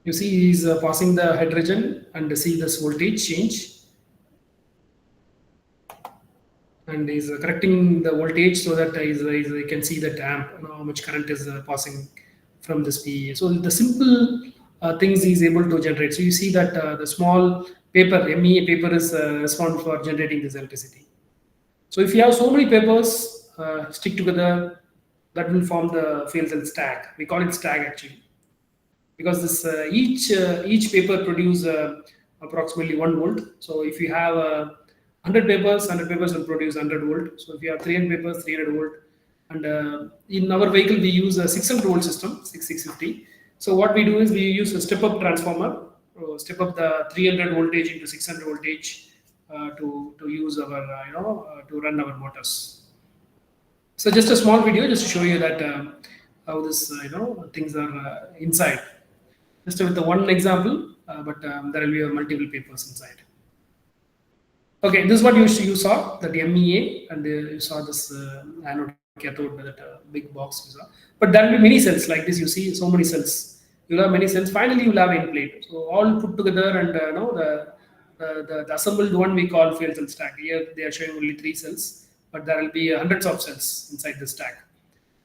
You see he's passing the hydrogen and see this voltage change. And he's correcting the voltage so that you can see that amp, how much current is passing from this PEA. So the simple things he's able to generate. So you see that the small paper, MEA paper, is responsible for generating this electricity. So if you have so many papers stick together, that will form the fuel cell stack. We call it stack actually, because this each paper produce approximately 1 volt. So if you have 100 papers will produce 100 volt. So if you have 300 papers, 300 volt. And in our vehicle, we use a 600 volt system, 650. So what we do is we use a step-up transformer, step up the 300 voltage into 600 voltage to use our, to run our motors. So just a small video just to show you that how this, things are inside. Just with the one example, but there will be multiple papers inside. Okay, this is what you saw, that MEA, and you saw this anode cathode, that big box you saw. But there will be many cells like this. You see so many cells. You'll have many cells. Finally, you'll have end plate. So all put together, and the assembled one we call fuel cell stack. Here they are showing only 3 cells, but there will be hundreds of cells inside the stack,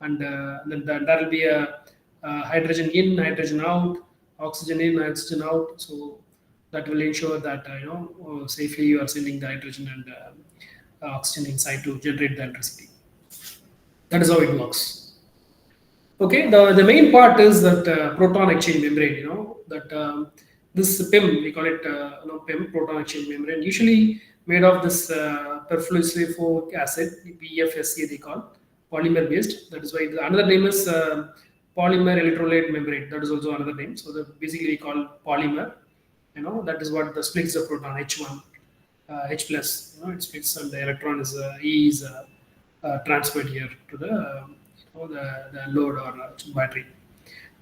and then there will be a hydrogen in, hydrogen out, oxygen in, oxygen out. So that will ensure that safely you are sending the hydrogen and oxygen inside to generate the electricity. That is how it works. Okay, the main part is that proton exchange membrane. That this PEM, we call it PEM, proton exchange membrane, usually made of this perfluorosilicic acid, PFSA they call, polymer based. That is why another name is polymer electrolyte membrane. That is also another name. So basically we call polymer. That is what the splits the proton H1, H plus. It splits, and the electron is E is transferred here to the load or battery.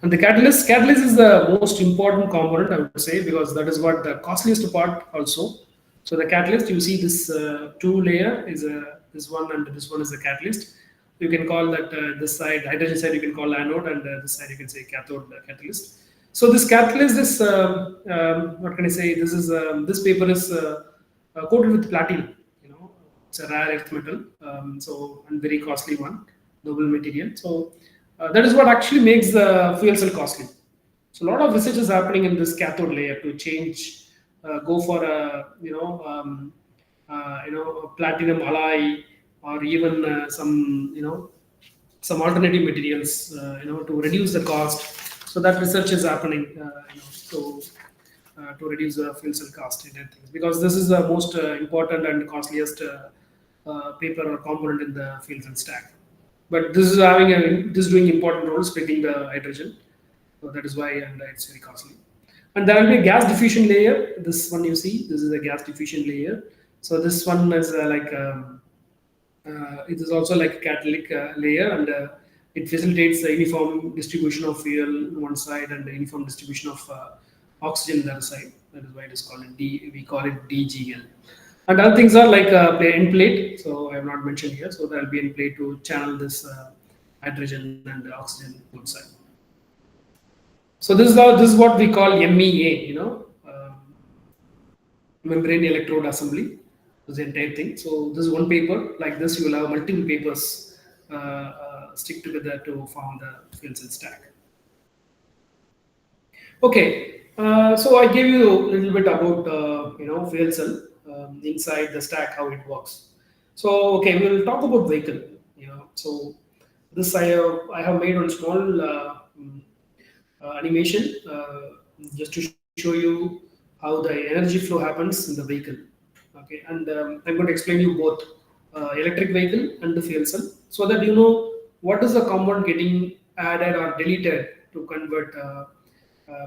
And the catalyst is the most important component, I would say, because that is what the costliest part also. So the catalyst, you see this 2 layer is this one, and this one is the catalyst. You can call that this side, hydrogen side, you can call anode, and this side you can say cathode, catalyst. So this catalyst is what can I say? This paper is coated with platinum. It's a rare earth metal, and very costly one, noble material. So That is what actually makes the fuel cell costly. So a lot of research is happening in this cathode layer to change, go for a a platinum alloy, or even some alternative materials, to reduce the cost. So that research is happening, to reduce the fuel cell cost and things, because this is the most important and costliest paper or component in the fuel cell stack. But this is doing important role splitting the hydrogen, so that is why, and it's very costly. And there will be a gas diffusion layer. This one you see, this is a gas diffusion layer. So this one is it is also like a catalytic layer, and it facilitates the uniform distribution of fuel on one side and the uniform distribution of oxygen on the other side. That is why it is called D. We call it DGL. And other things are like end plate. So I have not mentioned here. So there will be end plate to channel this hydrogen and oxygen both side. So this is what we call MEA. Membrane electrode assembly. This entire thing. So this is one paper. Like this, you will have multiple papers stick together to form the fuel cell stack. Okay, so I gave you a little bit about fuel cell inside the stack, how it works. So okay, we'll talk about vehicle. So this I have made one small animation just to show you how the energy flow happens in the vehicle. Okay, and I'm going to explain you both electric vehicle and the fuel cell, so that you know what is the component getting added or deleted to convert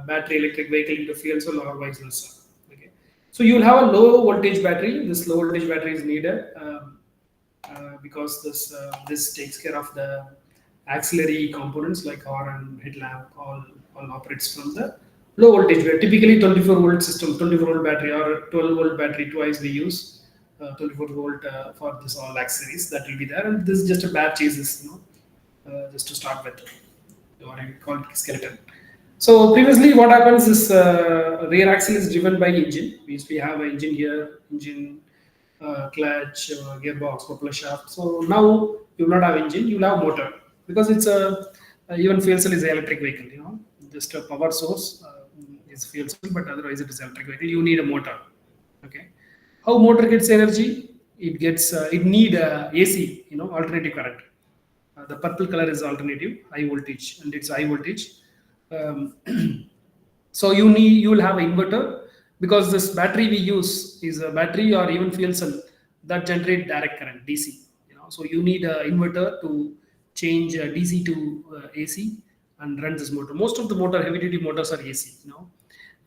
battery electric vehicle into fuel cell or vice versa. Okay, so you will have a low voltage battery. This low voltage battery is needed because this takes care of the auxiliary components like horn, headlamp, all operates from the low voltage battery. Typically 24 volt system, 24 volt battery or 12 volt battery. Twice we use 24 volt for this all accessories that will be there, and this is just a batch chases, just to start with. What I call it skeleton. So previously, what happens is rear axle is driven by engine. We have an engine here, engine, clutch, gearbox, propeller shaft. So now you will not have engine, you will have motor, because it's even fuel cell is an electric vehicle. Just a power source is fuel cell, but otherwise it is electric vehicle. You need a motor. Okay, how motor gets energy? It need AC, alternative current. The purple color is alternative, high voltage, and it's high voltage. Um, so you will have an inverter, because this battery we use is a battery or even fuel cell that generate direct current DC. So you need an inverter to change DC to AC and run this motor. Most of the heavy duty motors are AC.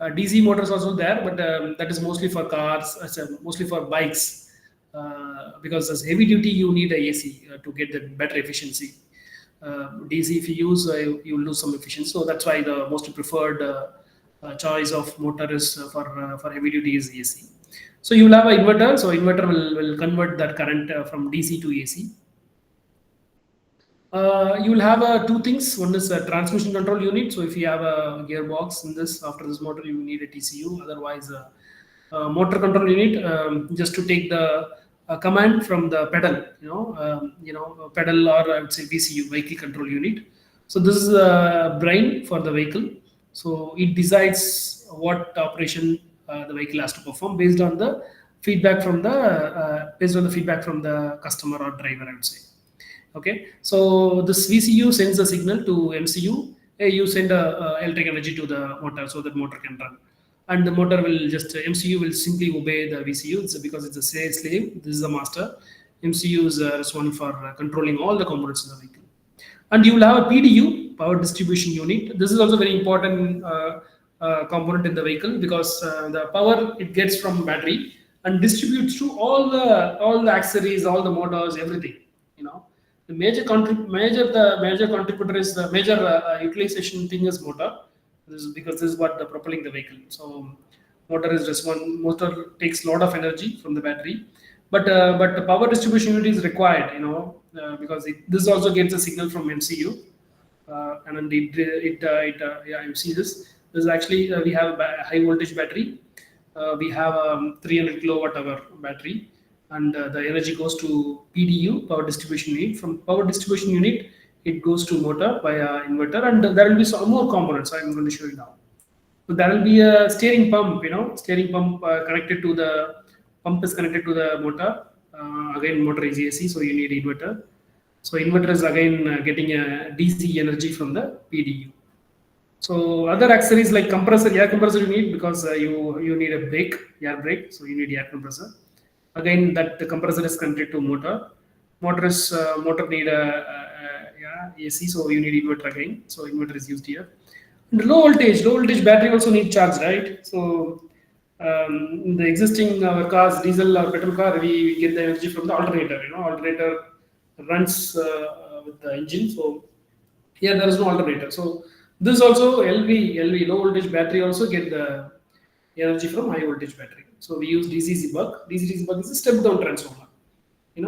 DC motors also there, but that is mostly for cars, mostly for bikes, because as heavy duty you need a AC to get the better efficiency. DC if you use, you will lose some efficiency. So that's why the most preferred choice of motor is for heavy duty is AC. So you will have an inverter. So inverter will convert that current from DC to AC. You will have two things. One is a transmission control unit. So if you have a gearbox in this, after this motor, you need a TCU. Otherwise, motor control unit, just to take the command from the pedal. Pedal, or I would say VCU, vehicle control unit. So this is a brain for the vehicle. So it decides what operation the vehicle has to perform based on the feedback from the customer or driver, I would say. Okay, so this VCU sends a signal to MCU. Hey, you send electric energy to the motor, so that motor can run, and the motor will just MCU will simply obey the VCU. Because it's a slave. This is the master. MCU is responsible for controlling all the components in the vehicle. And you will have a PDU, power distribution unit. This is also very important component in the vehicle, because the power it gets from battery and distributes to all the accessories, all the motors, everything. The major contributor is the major utilization thing is motor. This is because this is what the propelling the vehicle. So motor takes a lot of energy from the battery, but the power distribution unit is required, because this also gets a signal from MCU, and then you see this. This is actually we have a high voltage battery. We have 300 kilowatt hour battery, and the energy goes to PDU, power distribution unit. From power distribution unit, it goes to motor via inverter, and there will be some more components I'm going to show you now. So there will be a steering pump, steering pump connected to the pump is connected to the motor. Again, motor is AC, so you need inverter. So inverter is again getting a DC energy from the PDU. So other accessories like compressor, air compressor you need because you need a brake, air brake, so you need air compressor. Again, that the compressor is connected to motor. Motor need a AC, so you need inverter again. So inverter is used here. And low voltage battery also need charge, right? So in the existing cars, diesel or petrol car, we get the energy from the alternator. Alternator runs with the engine. So here there is no alternator. So this also LV low voltage battery also get the energy from high voltage battery. So we use DC buck. DC buck is a step down transformer.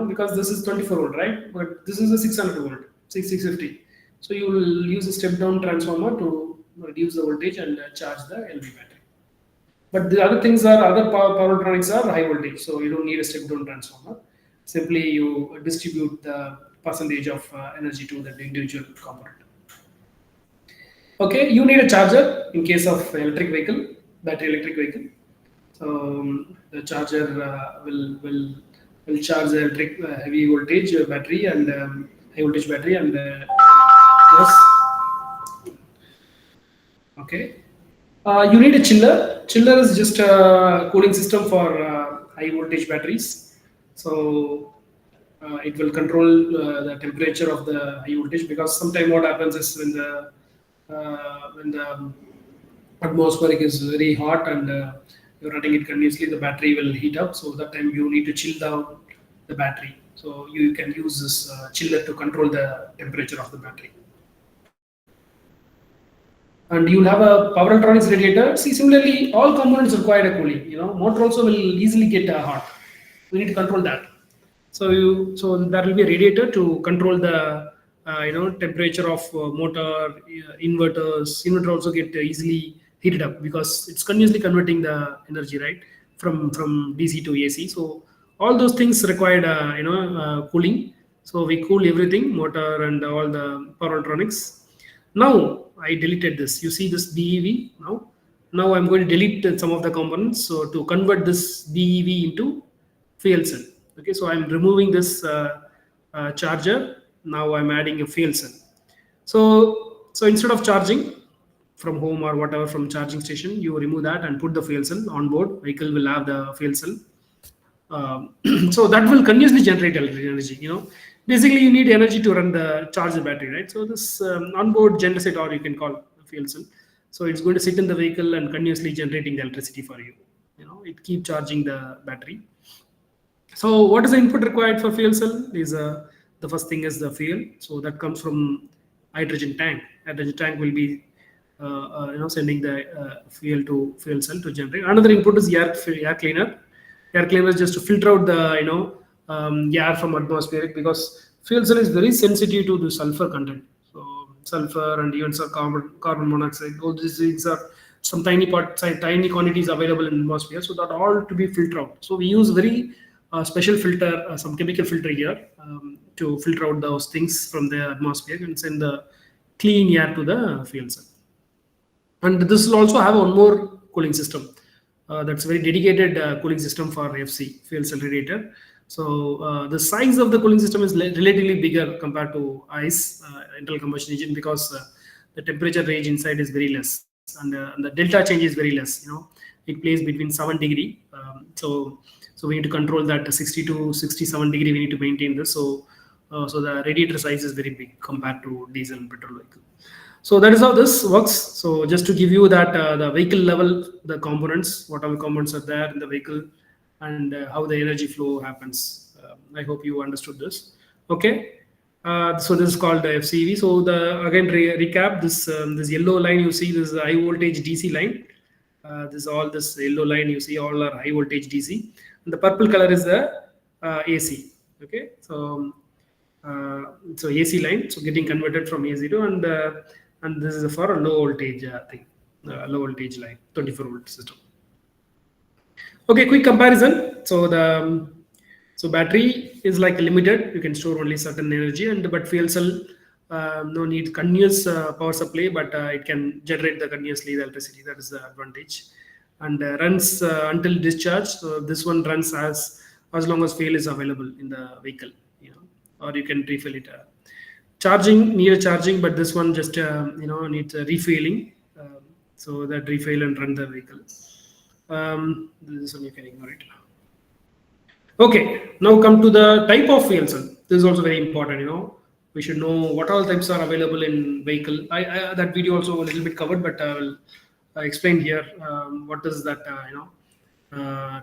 Because this is 24 volt, right? But this is a 600 volt, 650. So you will use a step down transformer to reduce the voltage and charge the LV battery. But the other things are other power electronics are high voltage, so you don't need a step down transformer. Simply you distribute the percentage of energy to the individual component. Okay, you need a charger in case of battery electric vehicle. So the charger will charge the electric heavy voltage battery and high voltage battery and yes. Okay. You need a chiller. Chiller is just a cooling system for high voltage batteries. So it will control the temperature of the high voltage, because sometimes what happens is when the atmospheric is very hot and you're running it continuously, the battery will heat up. So that time you need to chill down the battery. So you can use this chiller to control the temperature of the battery. And you'll have a power electronics radiator. See, similarly, all components require a cooling. Motor also will easily get hot. We need to control that. So there will be a radiator to control the temperature of motor. Inverters also get easily heated up because it's continuously converting the energy, right, from DC to AC. So all those things required cooling. So we cool everything, motor and all the power electronics. Now I deleted this. You see this BEV now. Now I'm going to delete some of the components. So to convert this BEV into fuel cell. Okay, so I'm removing this charger. Now I'm adding a fuel cell. So instead of charging from home or whatever from charging station, you remove that and put the fuel cell on board. Vehicle will have the fuel cell. So that will continuously generate energy. Basically you need energy to run the charge the battery, right? So this onboard genset, or you can call a fuel cell. So it's going to sit in the vehicle and continuously generating the electricity for you. It keep charging the battery. So what is the input required for fuel cell? Is the first thing is the fuel. So that comes from hydrogen tank. Hydrogen tank will be sending the fuel to fuel cell to generate. Another input is air cleaner. Air cleaner is just to filter out the air from atmospheric, because fuel cell is very sensitive to the sulfur content. So sulfur and even carbon monoxide, all these things are some tiny quantities available in the atmosphere. So that all to be filtered out. So we use very special filter, some chemical filter here to filter out those things from the atmosphere and send the clean air to the fuel cell. And this will also have one more cooling system. That's a very dedicated cooling system for FC, fuel cell radiator. So the size of the cooling system is relatively bigger compared to ICE, internal combustion engine, because the temperature range inside is very less, and the delta change is very less. It plays between 7 degree. So we need to control that 60 to 67 degree. We need to maintain this. So the radiator size is very big compared to diesel and petrol vehicle. So that is how this works. So just to give you that the vehicle level, the components, what all components are there in the vehicle, and how the energy flow happens. I hope you understood this. Okay. So this is called the FCEV. So again recap this yellow line you see, this is the high voltage DC line. This yellow line you see all are high voltage DC, and the purple color is the AC. Okay. So AC line, so getting converted from AC to and this is for a low voltage thing, low voltage line, 24 volt system. Okay, quick comparison. So battery is like limited, you can store only certain energy, but fuel cell No need continuous power supply, but it can generate the continuously the electricity. That is the advantage. And runs until discharge. So this one runs as long as fuel is available in the vehicle, or you can refill it. Charging, near charging, but this one just needs refueling. So that refill and run the vehicle. This one you can ignore it. Okay, now come to the type of fuel cell. This is also very important. We should know what all types are available in vehicle. That video also a little bit covered, but I will explain here what is that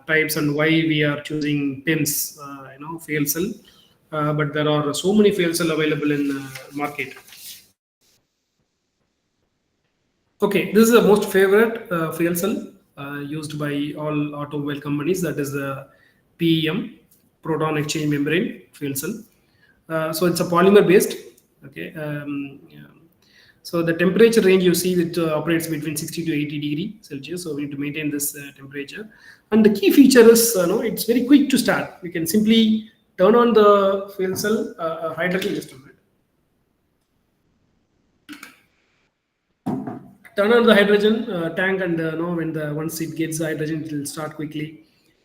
types and why we are choosing PIMS, fuel cell. But there are so many fuel cell available in market. Okay, this is the most favorite fuel cell used by all automobile companies. That is the PEM, proton exchange membrane fuel cell. So it's a polymer based. Okay. Yeah. So the temperature range you see, it operates between 60 to 80 degree Celsius. So we need to maintain this temperature. And the key feature is, it's very quick to start. We can simply turn on the fuel cell hydrogen, just a minute. Turn on the hydrogen tank, and once it gets the hydrogen, it will start quickly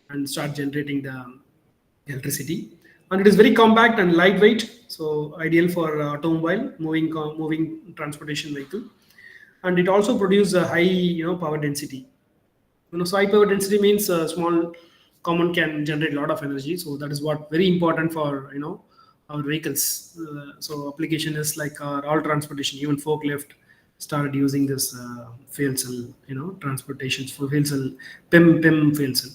and start generating the electricity. And it is very compact and lightweight, so ideal for automobile moving transportation vehicle. And it also produces a high power density. So high power density means small common can generate a lot of energy. So that is what very important for our vehicles. So application is like all transportation, even forklift started using this fuel cell, transportations for fuel cell, PIM fuel cell.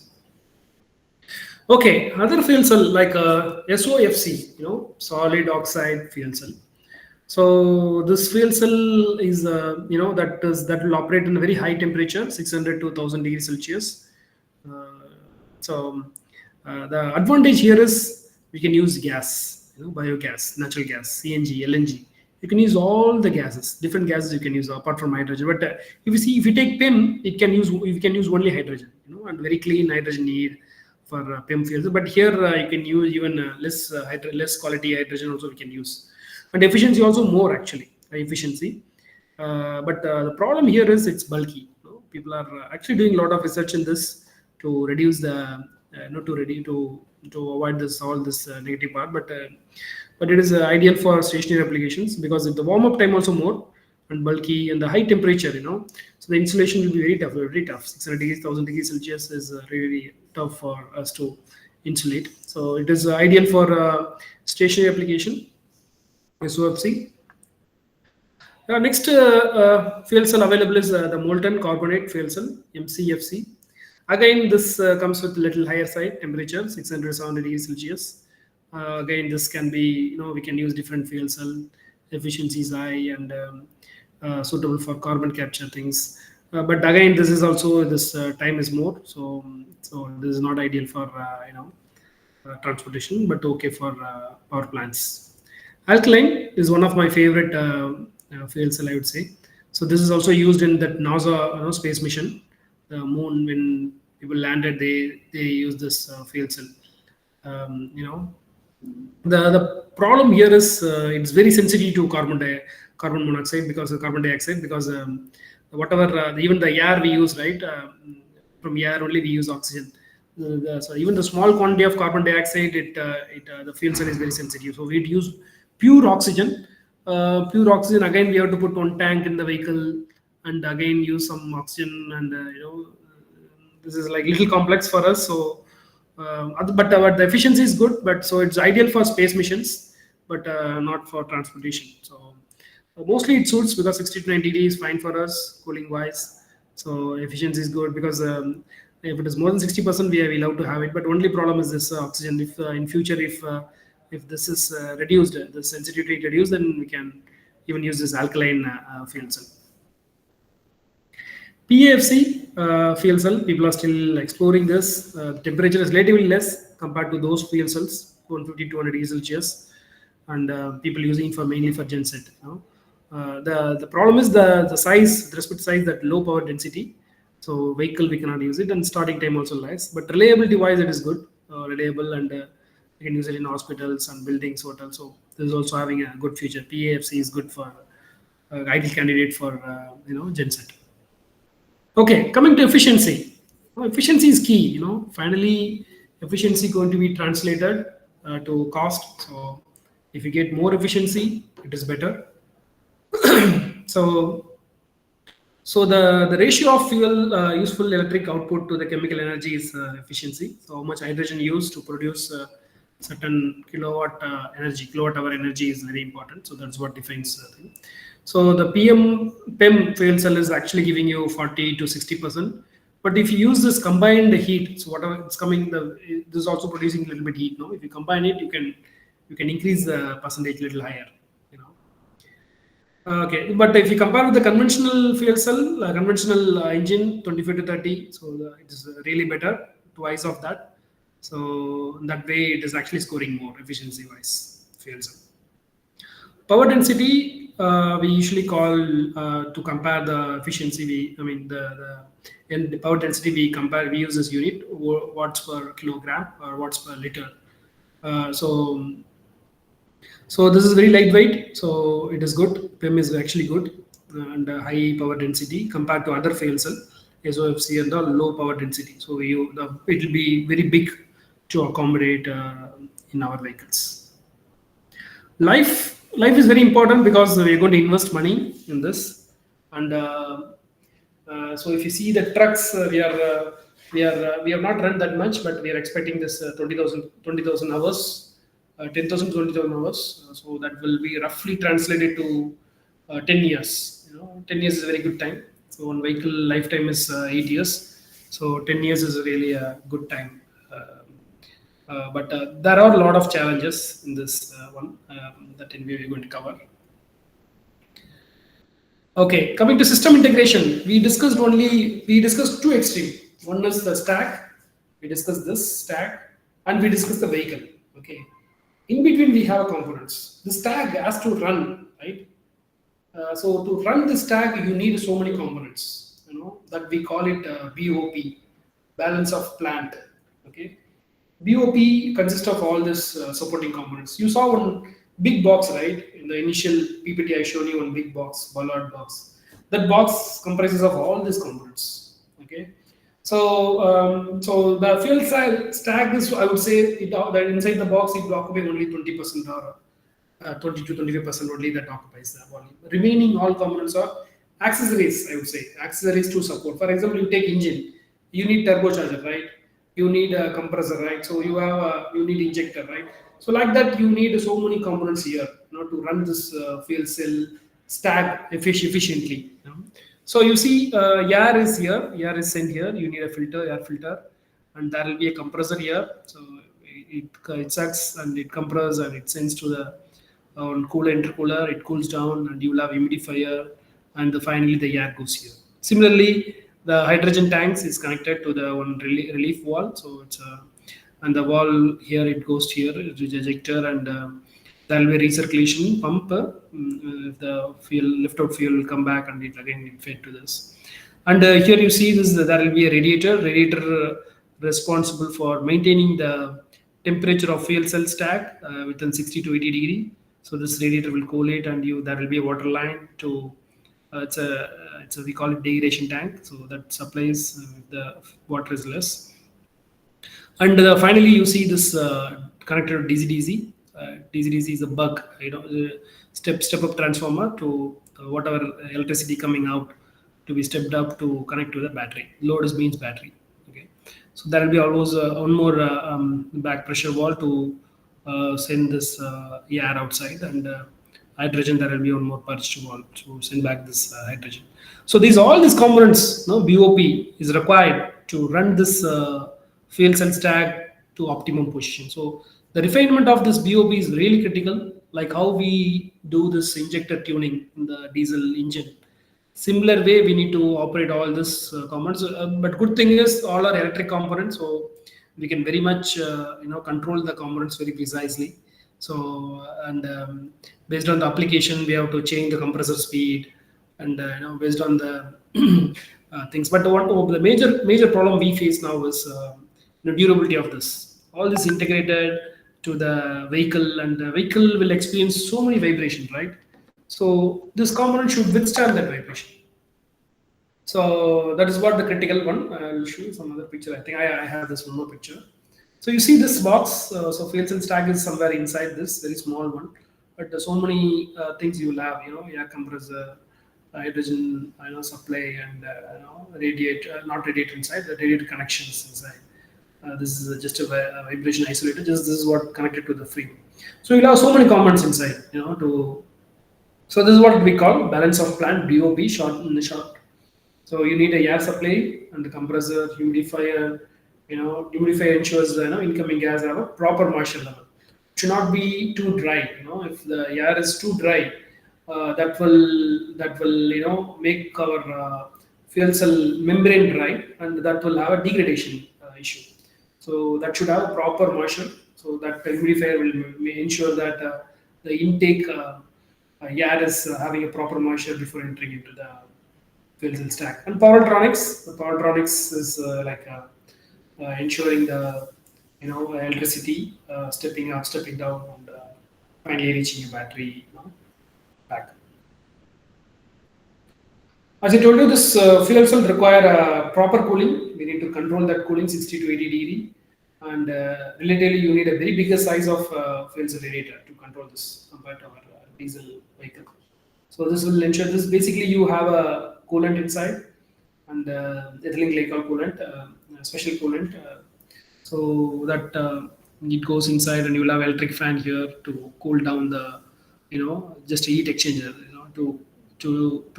Okay, other fuel cell like SOFC, solid oxide fuel cell. So this fuel cell is that will operate in a very high temperature, 600 to 1000 degrees Celsius. The advantage here is we can use gas, biogas, natural gas, CNG, LNG. You can use all the gases, different gases you can use apart from hydrogen. But if you take PIM, we can use only hydrogen, and very clean hydrogen need for PIM fuels. But here you can use even less quality hydrogen also we can use, and efficiency also more actually efficiency. But the problem here is it's bulky. People are actually doing a lot of research in this to reduce the to avoid all this negative part. But it is ideal for stationary applications because the warm up time also more and bulky and the high temperature. So the insulation will be very tough. 600 degrees, 1000 degrees Celsius is really tough for us to insulate. So it is ideal for stationary application. SOFC. Next fuel cell available is the molten carbonate fuel cell, MCFC. Again, this comes with a little higher side temperature, 600 700 degrees Celsius. Again, this can be, we can use different fuel cell, efficiency is high and suitable for carbon capture things. But again, this is also time is more, so this is not ideal for transportation, but okay for power plants. Alkaline is one of my favorite fuel cell, I would say. So this is also used in that NASA space mission, the moon. When people landed, they use this fuel cell. The problem here is it's very sensitive to carbon monoxide because of carbon dioxide, because whatever even the air we use, right, from air only we use oxygen. So even the small quantity of carbon dioxide, the fuel cell is very sensitive. So we'd use pure oxygen. Again, we have to put one tank in the vehicle and again use some oxygen, and this is like little complex for us. So but the efficiency is good, but so it's ideal for space missions, but not for transportation. So mostly it suits because 60 to 90 degrees is fine for us cooling wise. So efficiency is good because if it is more than 60%, we are allowed to have it. But only problem is this oxygen. If in future, if this is reduced, the sensitivity reduced, then we can even use this alkaline fuel cell. PAFC fuel cell, people are still exploring this. Temperature is relatively less compared to those fuel cells, 150 200 degrees Celsius, and people using mainly for genset. The problem is the size, the respect size, that low power density. So vehicle we cannot use it, and starting time also less. But reliability wise, it is good, reliable, and you can use it in hospitals and buildings, hotels. So This is also having a good future. PAFC is good for ideal candidate for genset. Okay, coming to efficiency. Efficiency is key. Finally, efficiency going to be translated to cost. So if you get more efficiency, it is better. So the ratio of fuel useful electric output to the chemical energy is efficiency. So how much hydrogen used to produce certain kilowatt hour energy is very important. So that's what defines the thing. So the PEM fuel cell is actually giving you 40 to 60%. But if you use this combined heat, so whatever it's coming, this is also producing a little bit heat. No, if you combine it, you can increase the percentage a little higher. Okay, but if you compare with the conventional fuel cell, conventional engine, 25 to 30, so it is really better, twice of that. So that way, it is actually scoring more efficiency-wise fuel cell. Power density, we usually call to compare the efficiency. The power density we use this unit, watts per kilogram or watts per liter. So this is very lightweight, so it is good. PEM is actually good and high power density compared to other fuel cell, SOFC and the low power density. So it will be very big to accommodate in our vehicles. Life is very important because we are going to invest money in this, and so if you see the trucks, we have not run that much, but we are expecting this 20,000 hours. 10,000 to 20,000 hours, so that will be roughly translated to 10 years. 10 years is a very good time. So one vehicle lifetime is 8 years, so 10 years is really a good time. But there are a lot of challenges in this one that we are going to cover. Okay, coming to system integration, we discussed two extremes. One is the stack. We discussed this stack, and we discussed the vehicle. Okay. In between, we have components. The stack has to run, right? So to run the stack, you need so many components. That we call it BOP, balance of plant. Okay, BOP consists of all these supporting components. You saw one big box, right? In the initial PPT, I showed you one big box, bollard box. That box comprises of all these components. Okay. So the fuel cell stack is, I would say, that inside the box it will occupy only 20% or 20 to 25% only that occupies the volume. Remaining all components are accessories. I would say accessories to support. For example, you take engine, you need turbocharger, right? You need a compressor, right? So you need injector, right? So like that, you need so many components here, to run this fuel cell stack efficiently. So you see, air is here, air is sent here. You need a air filter, and there will be a compressor here. So it sucks and it compresses and it sends to the cooler, intercooler. It cools down, and you will have humidifier, and finally the air goes here. Similarly, the hydrogen tanks is connected to the one relief valve. So it's and the valve here, it goes here, it is ejector, and there will be a recirculation pump. If the liftout fuel will come back, and it again fed to this. And here you see this. There will be a radiator responsible for maintaining the temperature of fuel cell stack within 60 to 80 degree. So this radiator will cool it, and there will be a water line to. We call it degradation tank. So that supplies the water is less. And finally, you see this connected to DC-DC. DC-DC is a bug, step up transformer to whatever electricity coming out to be stepped up to connect to the battery. Load means battery. Okay, so there will be always one more back pressure valve to send this air outside, and hydrogen, there will be one more purge valve to send back this hydrogen. So all these components, BOP is required to run this fuel cell stack to optimum position. So the refinement of this BOP is really critical, like how we do this injector tuning in the diesel engine. Similar way, we need to operate all this components. But good thing is all are electric components, so we can very much control the components very precisely. So and based on the application, we have to change the compressor speed, and based on the things. But one of the major problem we face now is the durability of this. All this integrated to the vehicle, and the vehicle will experience so many vibrations, right? So this component should withstand that vibration. So that is what the critical one. I'll show you some other picture. I think I have this one more picture. So you see this box. So fuel cell stack is somewhere inside this very small one, but there's so many things you will have. Air compressor, hydrogen, supply, and radiator, not radiator inside, the radiator connections inside. This is just a vibration isolator. Just this is what connected to the frame. So you'll have so many components inside. So this is what we call balance of plant, BOP, short in the short. So you need a air supply and the compressor, humidifier. Humidifier ensures incoming gas have a proper moisture level. It should not be too dry. If the air is too dry, that will make our fuel cell membrane dry, and that will have a degradation issue. So that should have a proper moisture. So that humidifier will ensure that the intake air is having a proper moisture before entering into the fuel cell stack. And power electronics. The power electronics is ensuring the electricity stepping up, stepping down, and finally reaching a battery pack. As I told you, this fuel cell require proper cooling. We need to control that cooling 60 to 80 degree, and relatively you need a very bigger size of fuel cell radiator to control this compared to our diesel vehicle. So this will ensure this. Basically, you have a coolant inside, and ethylene glycol coolant, special coolant, so that it goes inside, and you will have electric fan here to cool down the, just a heat exchanger, to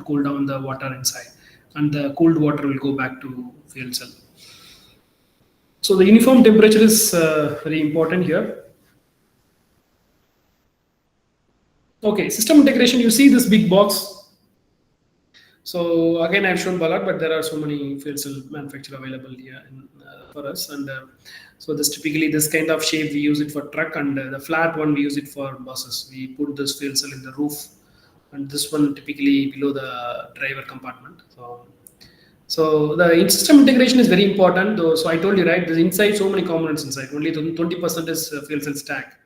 cool down the water inside, and the cooled water will go back to fuel cell. So the uniform temperature is very important here. Okay, system integration. You see this big box. So again, I've shown Ballard, but there are so many fuel cell manufacturers available here for us. And so this typically this kind of shape we use it for truck, and the flat one we use it for buses. We put this fuel cell in the roof, and this one typically below the driver compartment. So the system integration is very important. Though, so I told you, right, there's inside so many components inside. Only 20% is fuel cell stack.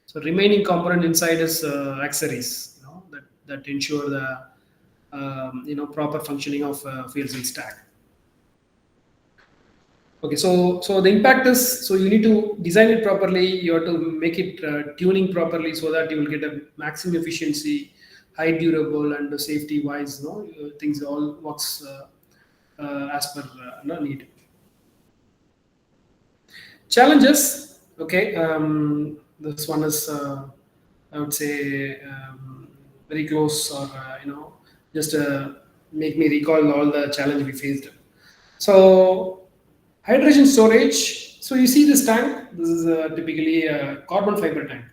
So remaining component inside is accessories, that ensure the proper functioning of fuel cell stack. Okay, so the impact is, so you need to design it properly. You have to make it tuning properly so that you will get a maximum efficiency, high durable, and safety wise. Things all works as per need. Challenges. Okay, this one is I would say very close, or just make me recall all the challenge we faced. So hydrogen storage. So you see this tank. This is typically a carbon fiber tank.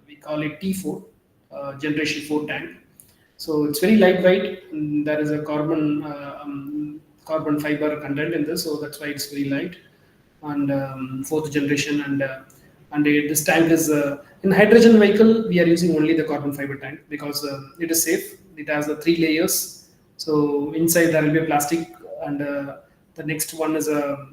We call it T4, generation 4 tank. So it's very lightweight. And there is a carbon fiber content in this, so that's why it's very light. And fourth generation, and this tank is in hydrogen vehicle. We are using only the carbon fiber tank because it is safe. It has the 3 layers. So inside there will be a plastic, and the next one is another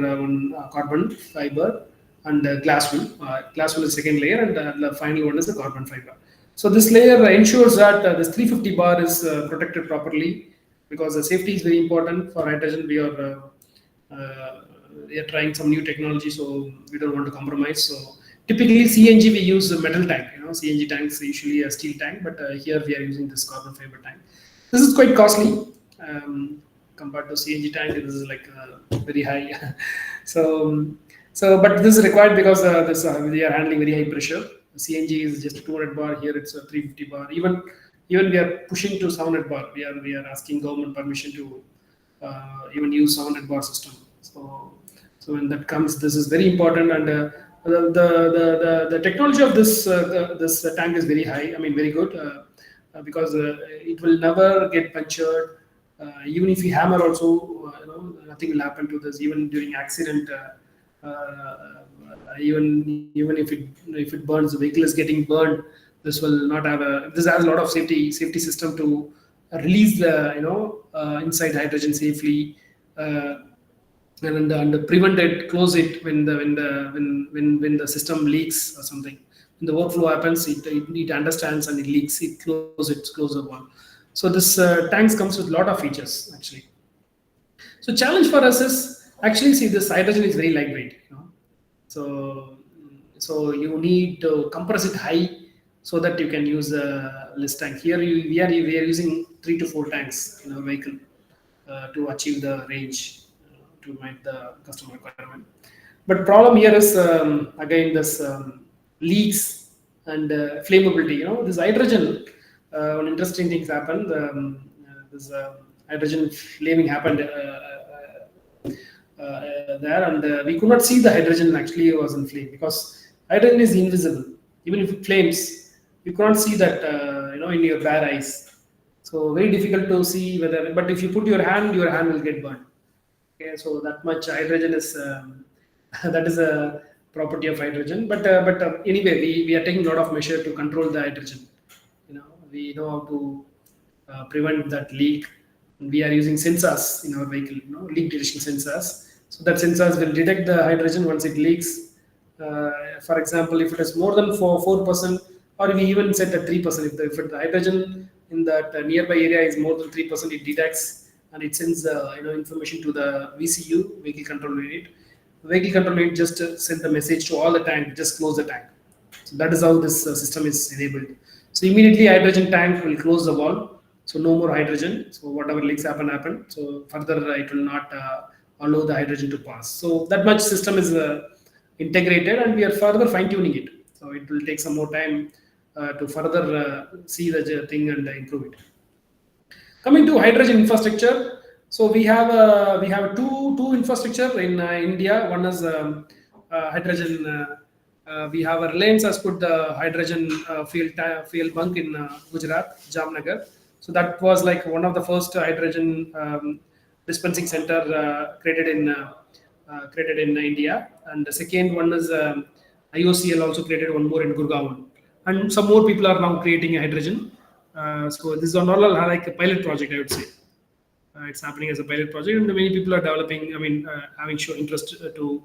one, carbon fiber, and glass wool. Glass wool is second layer, and the final one is the carbon fiber. So this layer ensures that this 350 bar is protected properly, because the safety is very important for hydrogen. We are trying some new technology, so we don't want to compromise. So typically CNG we use a metal tank. CNG tanks usually a steel tank, but here we are using this carbon fiber tank. This is quite costly compared to CNG tank. This is like very high. But this is required because we are handling very high pressure. CNG is just 200 bar. Here it's a 350 bar. Even we are pushing to 700 bar. We are asking government permission to even use 700 bar system. So when that comes, this is very important, and the technology of this tank is very high. I mean, very good, because it will never get punctured. Even if we hammer, also nothing will happen to this. Even during accident, even if it burns, the vehicle is getting burned. This will not have this has a lot of safety system to release the inside hydrogen safely. and prevent it, close it when the system leaks or something. When the overflow happens, it understands and it leaks, it close the valve. So this tanks comes with a lot of features actually. So challenge for us is actually, see, this hydrogen is very lightweight, So you need to compress it high so that you can use a less tank. Here we are using 3 to 4 tanks in our vehicle to achieve the range to meet the customer requirement. But problem here is again this leaks and flammability. This hydrogen. One interesting things happened. This hydrogen flaming happened there, and we could not see the hydrogen actually was in flame because hydrogen is invisible. Even if it flames, you cannot see that in your bare eyes. So very difficult to see whether. But if you put your hand will get burned. Okay, so that much hydrogen is that is a property of hydrogen. But anyway, we are taking a lot of measure to control the hydrogen. We know how to prevent that leak. We are using sensors in our vehicle, leak detection sensors. So that sensors will detect the hydrogen once it leaks. For example, if it is more than 4%, or we even set at 3%, if the hydrogen in that nearby area is more than 3%, it detects and it sends information to the VCU, vehicle control unit. The vehicle control unit just send the message to all the tank, just close the tank. So that is how this system is enabled. So immediately hydrogen tank will close the valve. So no more hydrogen. So whatever leaks happen. So further it will not allow the hydrogen to pass. So that much system is integrated, and we are further fine tuning it. So it will take some more time to further see the thing and improve it. Coming to hydrogen infrastructure, so we have two infrastructure in India. One is hydrogen. We have a Reliance has put the hydrogen fuel bunk in Gujarat, Jamnagar. So that was like one of the first hydrogen dispensing center created in India. And the second one is IOCL also created one more in Gurgaon. And some more people are now creating a hydrogen. So this is all like a pilot project, I would say. It's happening as a pilot project, and many people are developing. Having shown interest to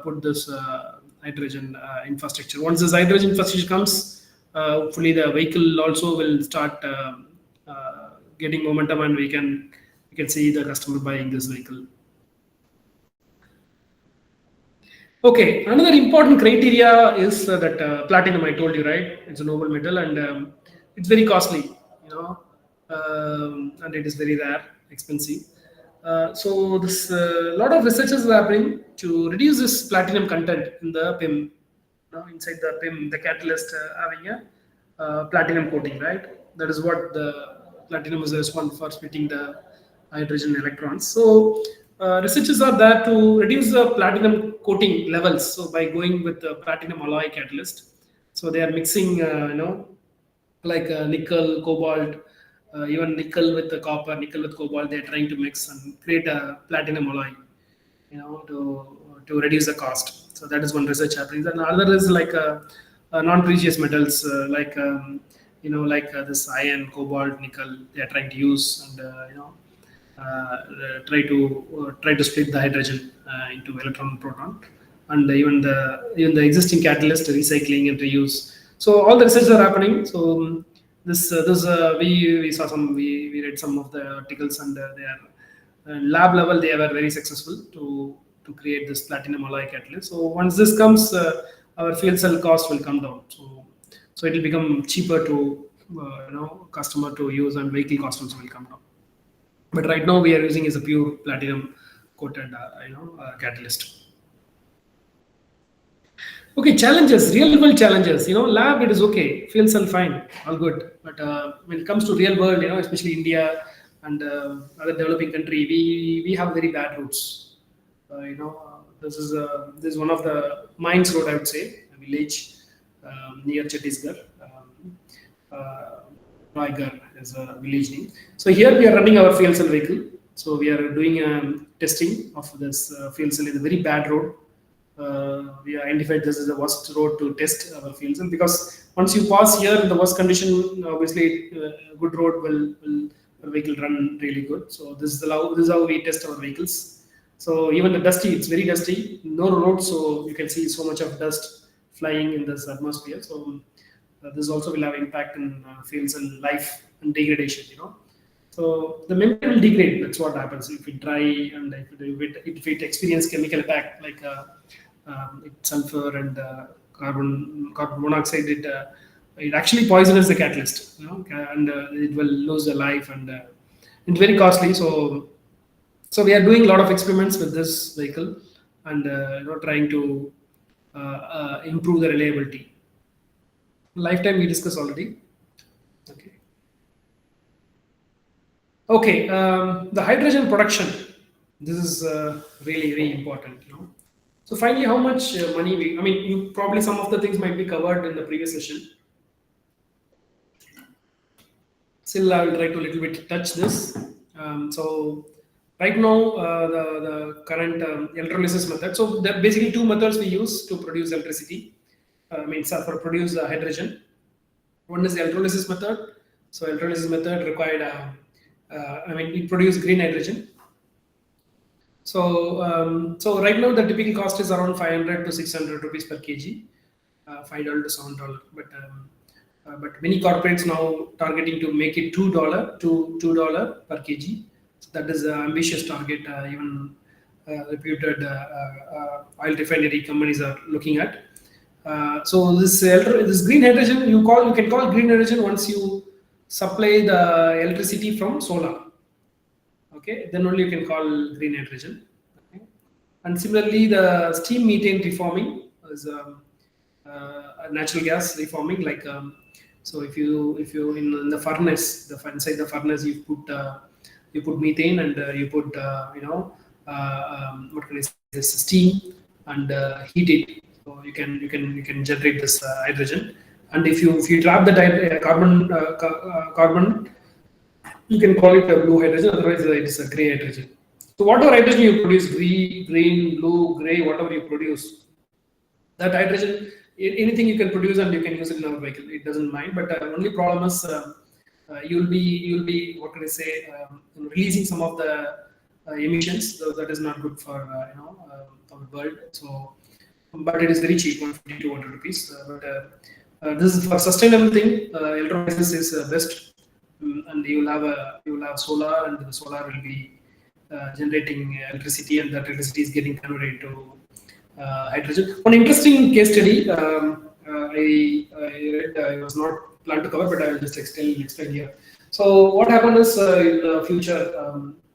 put this hydrogen infrastructure. Once this hydrogen infrastructure comes, hopefully the vehicle also will start getting momentum, and we can see the customer buying this vehicle. Okay, another important criteria is that platinum. I told you, right? It's a noble metal, and it's very costly, and it is very rare, expensive. So this lot of researches are happening to reduce this platinum content in the PIM. Inside the PIM, the catalyst having a platinum coating, right? That is what the platinum is responsible for splitting the hydrogen electrons. So researchers are there to reduce the platinum coating levels. So by going with the platinum alloy catalyst, so they are mixing, like nickel, cobalt, even nickel with the copper, nickel with cobalt. They are trying to mix and create a platinum alloy, to reduce the cost. So that is one research happening. And another is like non-precious metals, like this iron, cobalt, nickel. They are trying to use and try to split the hydrogen into electron and proton, and even the existing catalyst recycling and reuse. So all the research are happening. So we saw we read some of the articles, and they are lab level. They were very successful to create this platinum alloy catalyst. So once this comes, our fuel cell cost will come down. So it will become cheaper to customer to use, and vehicle cost also will come down. But right now we are using is a pure platinum coated catalyst. Okay, challenges, real world challenges. Lab it is okay, fuel cell fine, all good. But when it comes to real world, especially India and other developing country, we have very bad roads. This is one of the mines road, I would say, a village near Chhattisgarh. Raigarh is a village name. So here we are running our fuel cell vehicle. So we are doing testing of this fuel cell in a very bad road. We identified this is the worst road to test our fuel cell, because once you pass here in the worst condition, obviously good road will vehicle run really good. So this is how we test our vehicles. So even the dusty, it's very dusty, no roads, so you can see so much of dust flying in this atmosphere. So this also will have impact in fields and life and degradation, So the membrane will degrade. That's what happens if it dry and if it experience chemical attack like sulfur and carbon monoxide. It actually poisons the catalyst, and it will lose the life, and it's very costly. So we are doing a lot of experiments with this vehicle, and trying to improve the reliability. Lifetime we discussed already. Okay. Okay, the hydrogen production. This is really, really important. So finally, how much money we? I mean, probably some of the things might be covered in the previous session. Still, I will try to a little bit touch this. So right now, the current electrolysis method. So there are basically two methods we use to produce electricity. For produce hydrogen. One is the electrolysis method. So electrolysis method required. It produces green hydrogen. So right now the typical cost is around 500 to 600 rupees per kg, $5 to $7. But many corporates now targeting to make it $2 to $2 per kg. So that is an ambitious target. Even reputed oil refinery companies are looking at. So this green hydrogen you can call green hydrogen once you supply the electricity from solar. Okay, then only you can call green hydrogen. Okay. And similarly, the steam methane reforming is a natural gas reforming. So if you in the furnace, inside the furnace you put methane and you put what can I say, this steam and heat it. So you can generate this hydrogen. And if you trap the carbon, you can call it a blue hydrogen, otherwise it is a gray hydrogen. So whatever hydrogen you produce, green, blue, gray, whatever you produce, that hydrogen, anything you can produce and you can use it in our vehicle. It doesn't mind. But only problem is you'll be what can I say, releasing some of the emissions. So that is not good for the world. So, but it is very cheap, 150 to 200 rupees. This is for sustainable thing. Electrolysis is best. And you will have solar, and the solar will be generating electricity, and that electricity is getting converted into hydrogen. One interesting case study I read. I was not planned to cover, but I will just explain here. So what happened is in the future,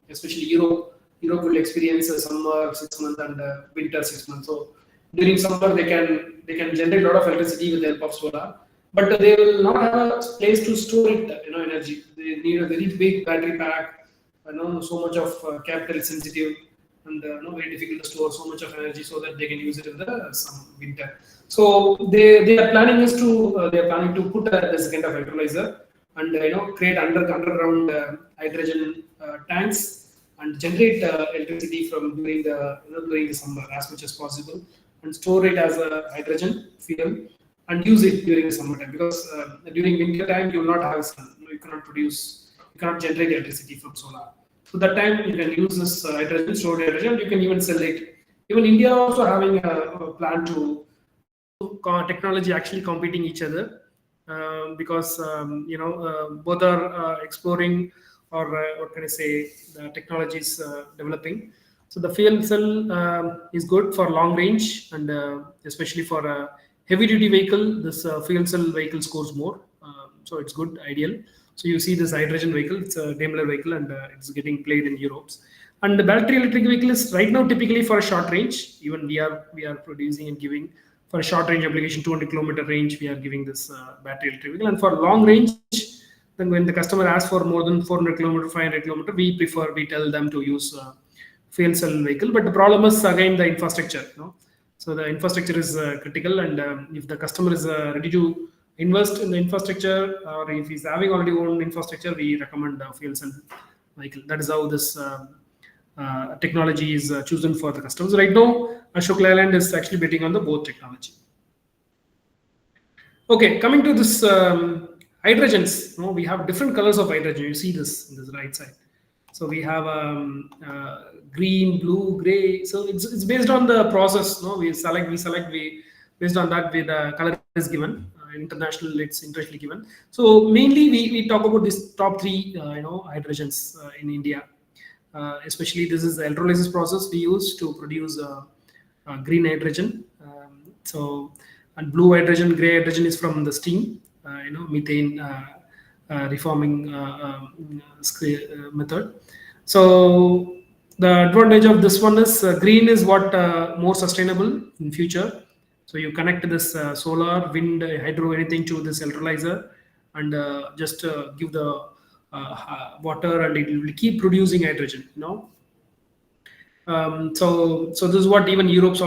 especially Europe will experience a summer 6 months and winter 6 months. So during summer they can generate a lot of electricity with the help of solar. But they will not have a place to store it, energy. They need a very big battery pack, so much of capital sensitive, and very difficult to store so much of energy so that they can use it in the winter. So they are planning to put this kind of electrolyzer and create underground hydrogen tanks and generate electricity from during the summer as much as possible, and store it as a hydrogen fuel and use it during the summertime, because during winter time you will not have sun. You cannot generate electricity from solar. So that time you can use this hydrogen, stored hydrogen. You can even sell it. Even India also having a plan to technology actually competing each other, because both are exploring, or what can I say, the technology is developing. So the fuel cell is good for long range, and especially for a heavy duty vehicle, this fuel cell vehicle scores more. So it's good, ideal. So you see this hydrogen vehicle, it's a Daimler vehicle, and it's getting played in Europe. And the battery electric vehicle is right now typically for a short range. Even we are producing and giving for a short range application, 200 kilometer range, we are giving this battery electric vehicle. And for long range, then when the customer asks for more than 400 kilometer, 500 kilometer, we tell them to use fuel cell vehicle. But the problem is again the infrastructure. So the infrastructure is critical, and if the customer is ready to invest in the infrastructure, or if he's having already owned infrastructure, we recommend fuel cell vehicle. That is how this technology is chosen for the customers. Right now, Ashok Leyland is actually betting on the both technology. Okay, coming to this hydrogens. We have different colors of hydrogen. You see this in this right side. So we have green, blue, gray. So it's based on the process. No, we based on that. With the color is given. International, it's internationally given. So mainly we talk about this top three hydrogens in India. Especially this is the electrolysis process we use to produce green hydrogen. So and blue hydrogen, gray hydrogen is from the steam. Methane. Reforming method. So the advantage of this one is green is what more sustainable in future. So you connect this solar, wind, hydro, anything to this electrolyzer, and just give the water, and it will keep producing hydrogen. So this is what even Europe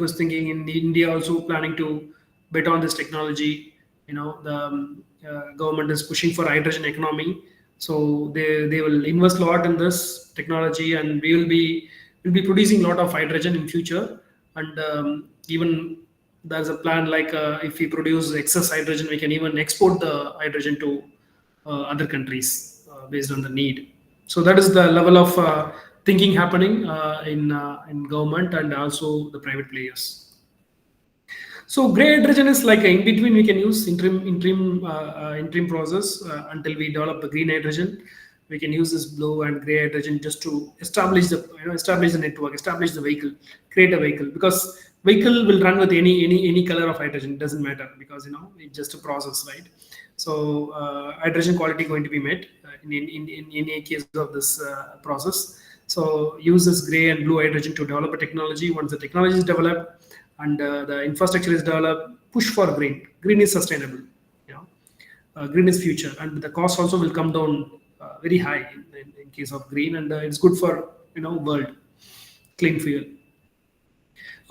is thinking. In India also planning to bet on this technology. The government is pushing for hydrogen economy, so they will invest a lot in this technology, and we'll be producing a lot of hydrogen in future. And even there's a plan like if we produce excess hydrogen, we can even export the hydrogen to other countries based on the need. So that is the level of thinking happening in government and also the private players. So gray hydrogen is like in between. We can use interim process until we develop the green hydrogen. We can use this blue and gray hydrogen just to establish the network, establish the vehicle, create a vehicle, because vehicle will run with any color of hydrogen. It doesn't matter, because it's just a process, right? So hydrogen quality going to be met in any case of this process. So use this gray and blue hydrogen to develop a technology. Once the technology is developed and the infrastructure is developed, push for green. Green is sustainable. Green is future, and the cost also will come down very high in case of green, and it's good for world clean fuel.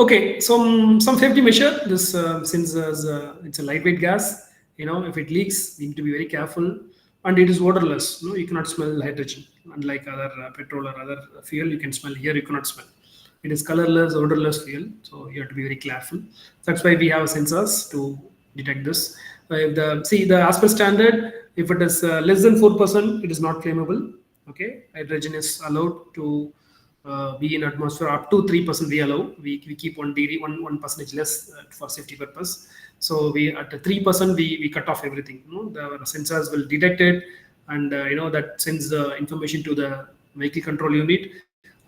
Okay, some safety measure. This since it's a lightweight gas, if it leaks, we need to be very careful. And it is odorless. You cannot smell hydrogen. Unlike other petrol or other fuel, you can smell. Here you cannot smell. It is colorless, odorless fuel, so you have to be very careful. That's why we have sensors to detect this. If the as per standard, if it is less than 4%, it is not flammable. Okay, hydrogen is allowed to be in atmosphere up to 3%. We allow. We keep 1% less for safety purpose. So we at 3% we cut off everything. The sensors will detect it, and that sends the information to the vehicle control unit,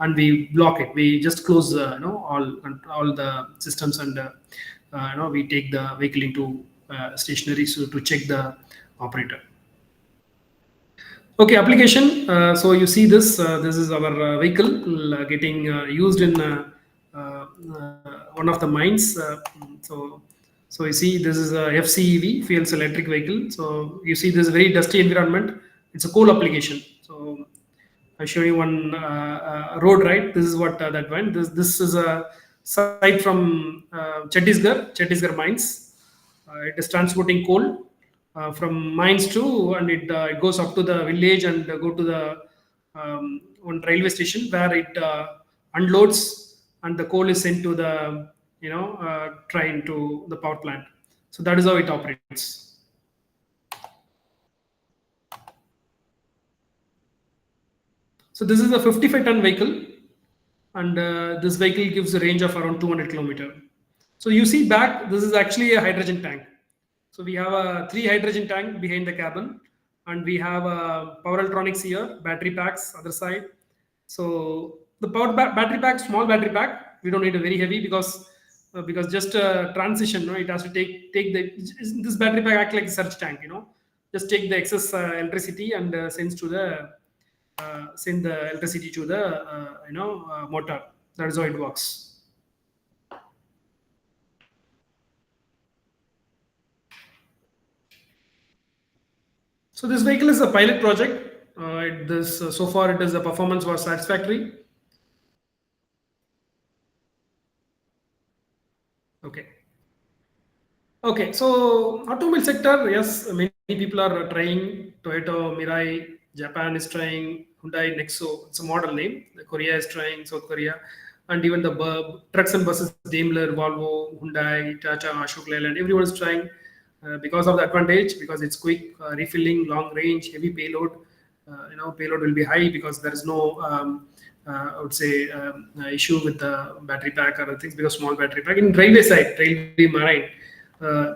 and we block it. We just close all the systems, and we take the vehicle into stationary, so to check the operator. Okay, application. So you see this. This is our vehicle getting used in one of the mines. So you see, this is a FCEV, fuels electric vehicle. So you see this very dusty environment. It's a coal application. So I show you one road, right? This is what that went. This is a site from Chhattisgarh mines. It is transporting coal from mines to, and it goes up to the village and go to the one railway station where it unloads, and the coal is sent to the train to the power plant. So that is how it operates. So this is a 55-ton vehicle, and this vehicle gives a range of around 200 kilometers. So you see back, this is actually a hydrogen tank. So we have a 3 hydrogen tank behind the cabin, and we have power electronics here, battery packs other side. So the battery pack, small battery pack, we don't need a very heavy, because just transition, it has to take this battery pack act like a surge tank, just take the excess electricity and send the electricity to the motor. That is how it works. So this vehicle is a pilot project. So far, the performance was satisfactory. Okay. So automobile sector, yes, many people are trying. Toyota, Mirai, Japan is trying. Hyundai, Nexo, it's a model name. Korea is trying, South Korea, and even the trucks and buses, Daimler, Volvo, Hyundai, Tata, Ashok Leyland, everyone is trying because of the advantage, because it's quick refilling, long range, heavy payload, payload will be high because there is no I would say issue with the battery pack or other things, because small battery pack. In railway side, railway marine, uh,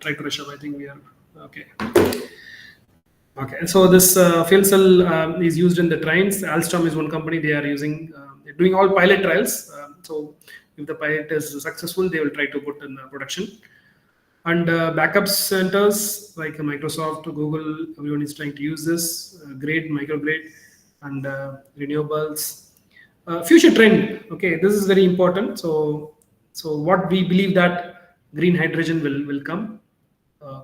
try to rush up. I think we are okay. Okay, so this fuel cell is used in the trains. Alstom is one company. They are using, they're doing all pilot trials. So if the pilot is successful, they will try to put in production. And backup centers like Microsoft, Google, everyone is trying to use this grade, micrograde, and renewables. Future trend. Okay, this is very important. So what we believe that green hydrogen will come.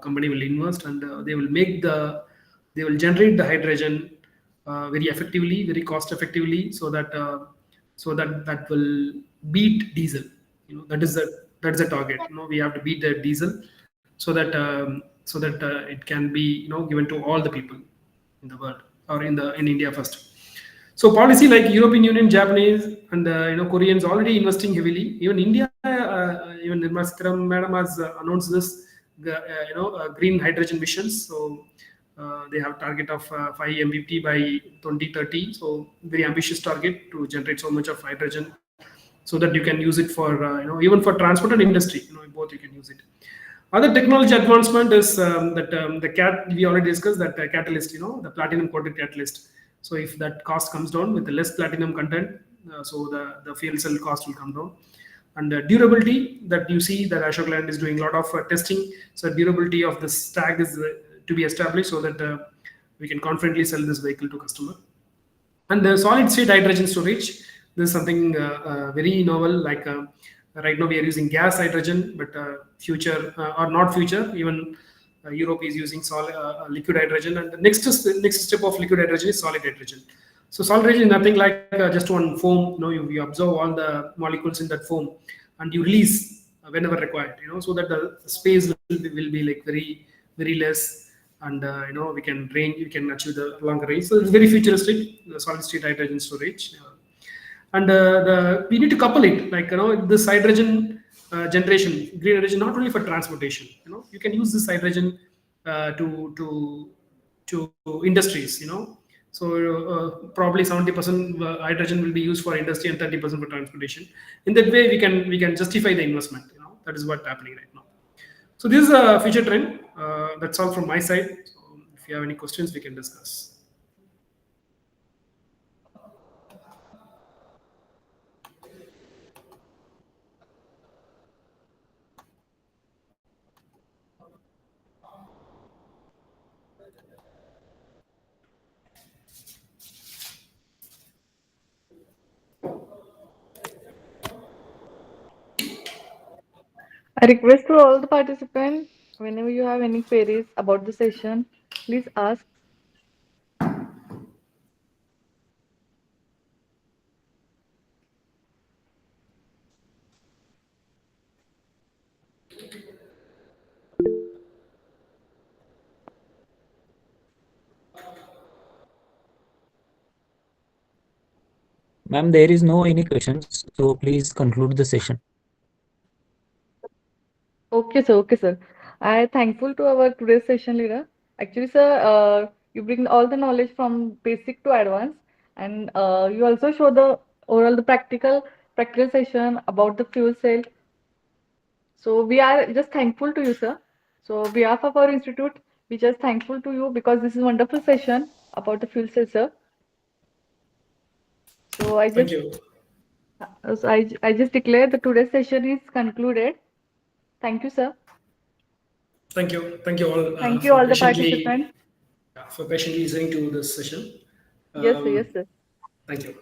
Company will invest, and they will generate the hydrogen very effectively, very cost effectively, so that will beat diesel. That's the target. We have to beat the diesel, so that it can be given to all the people in the world, or in India first. So policy like European Union, Japanese, and Koreans already investing heavily. Even India, even Nirmala Sitharaman Madam has announced this, green hydrogen missions. So they have target of 5 MBT by 2030. So very ambitious target to generate so much of hydrogen, so that you can use it for even for transport and industry. Both you can use it. Other technology advancement is the cat we already discussed, that catalyst, the platinum coated catalyst. So if that cost comes down with the less platinum content, so the fuel cell cost will come down. And durability, that you see that Ashok Leyland is doing a lot of testing. So durability of this tag is to be established, so that we can confidently sell this vehicle to customer. And the solid state hydrogen storage, this is something very novel. Like right now we are using gas hydrogen, but future or not future, even Europe is using liquid hydrogen, and the next step of liquid hydrogen is solid hydrogen. So solid hydrogen is nothing like just one foam. You observe all the molecules in that foam, and you release whenever required. So that the space will be like very very less, and we can achieve the longer range. So it's very futuristic, the solid state hydrogen storage. And we need to couple it, like this hydrogen generation, green hydrogen, not only for transportation. You can use this hydrogen to industries. So probably 70% hydrogen will be used for industry and 30% for transportation. In that way, we can justify the investment. That is what's happening right now. So this is a future trend. That's all from my side. So if you have any questions, we can discuss. I request to all the participants, whenever you have any queries about the session, please ask. Ma'am, there is no any questions, so please conclude the session. Okay, sir. Okay, sir. I thankful to our today's session leader. Actually, sir, you bring all the knowledge from basic to advanced, and you also show the overall the practical session about the fuel cell. So we are just thankful to you, sir. So behalf of our institute, we just thankful to you because this is wonderful session about the fuel cell, sir. So Thank you. I just declare the today's session is concluded. Thank you, sir. Thank you. Thank you all Thank you all the patiently participants. for patiently listening to this session. Yes, sir. Yes, sir. Thank you.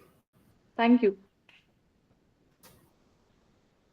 Thank you.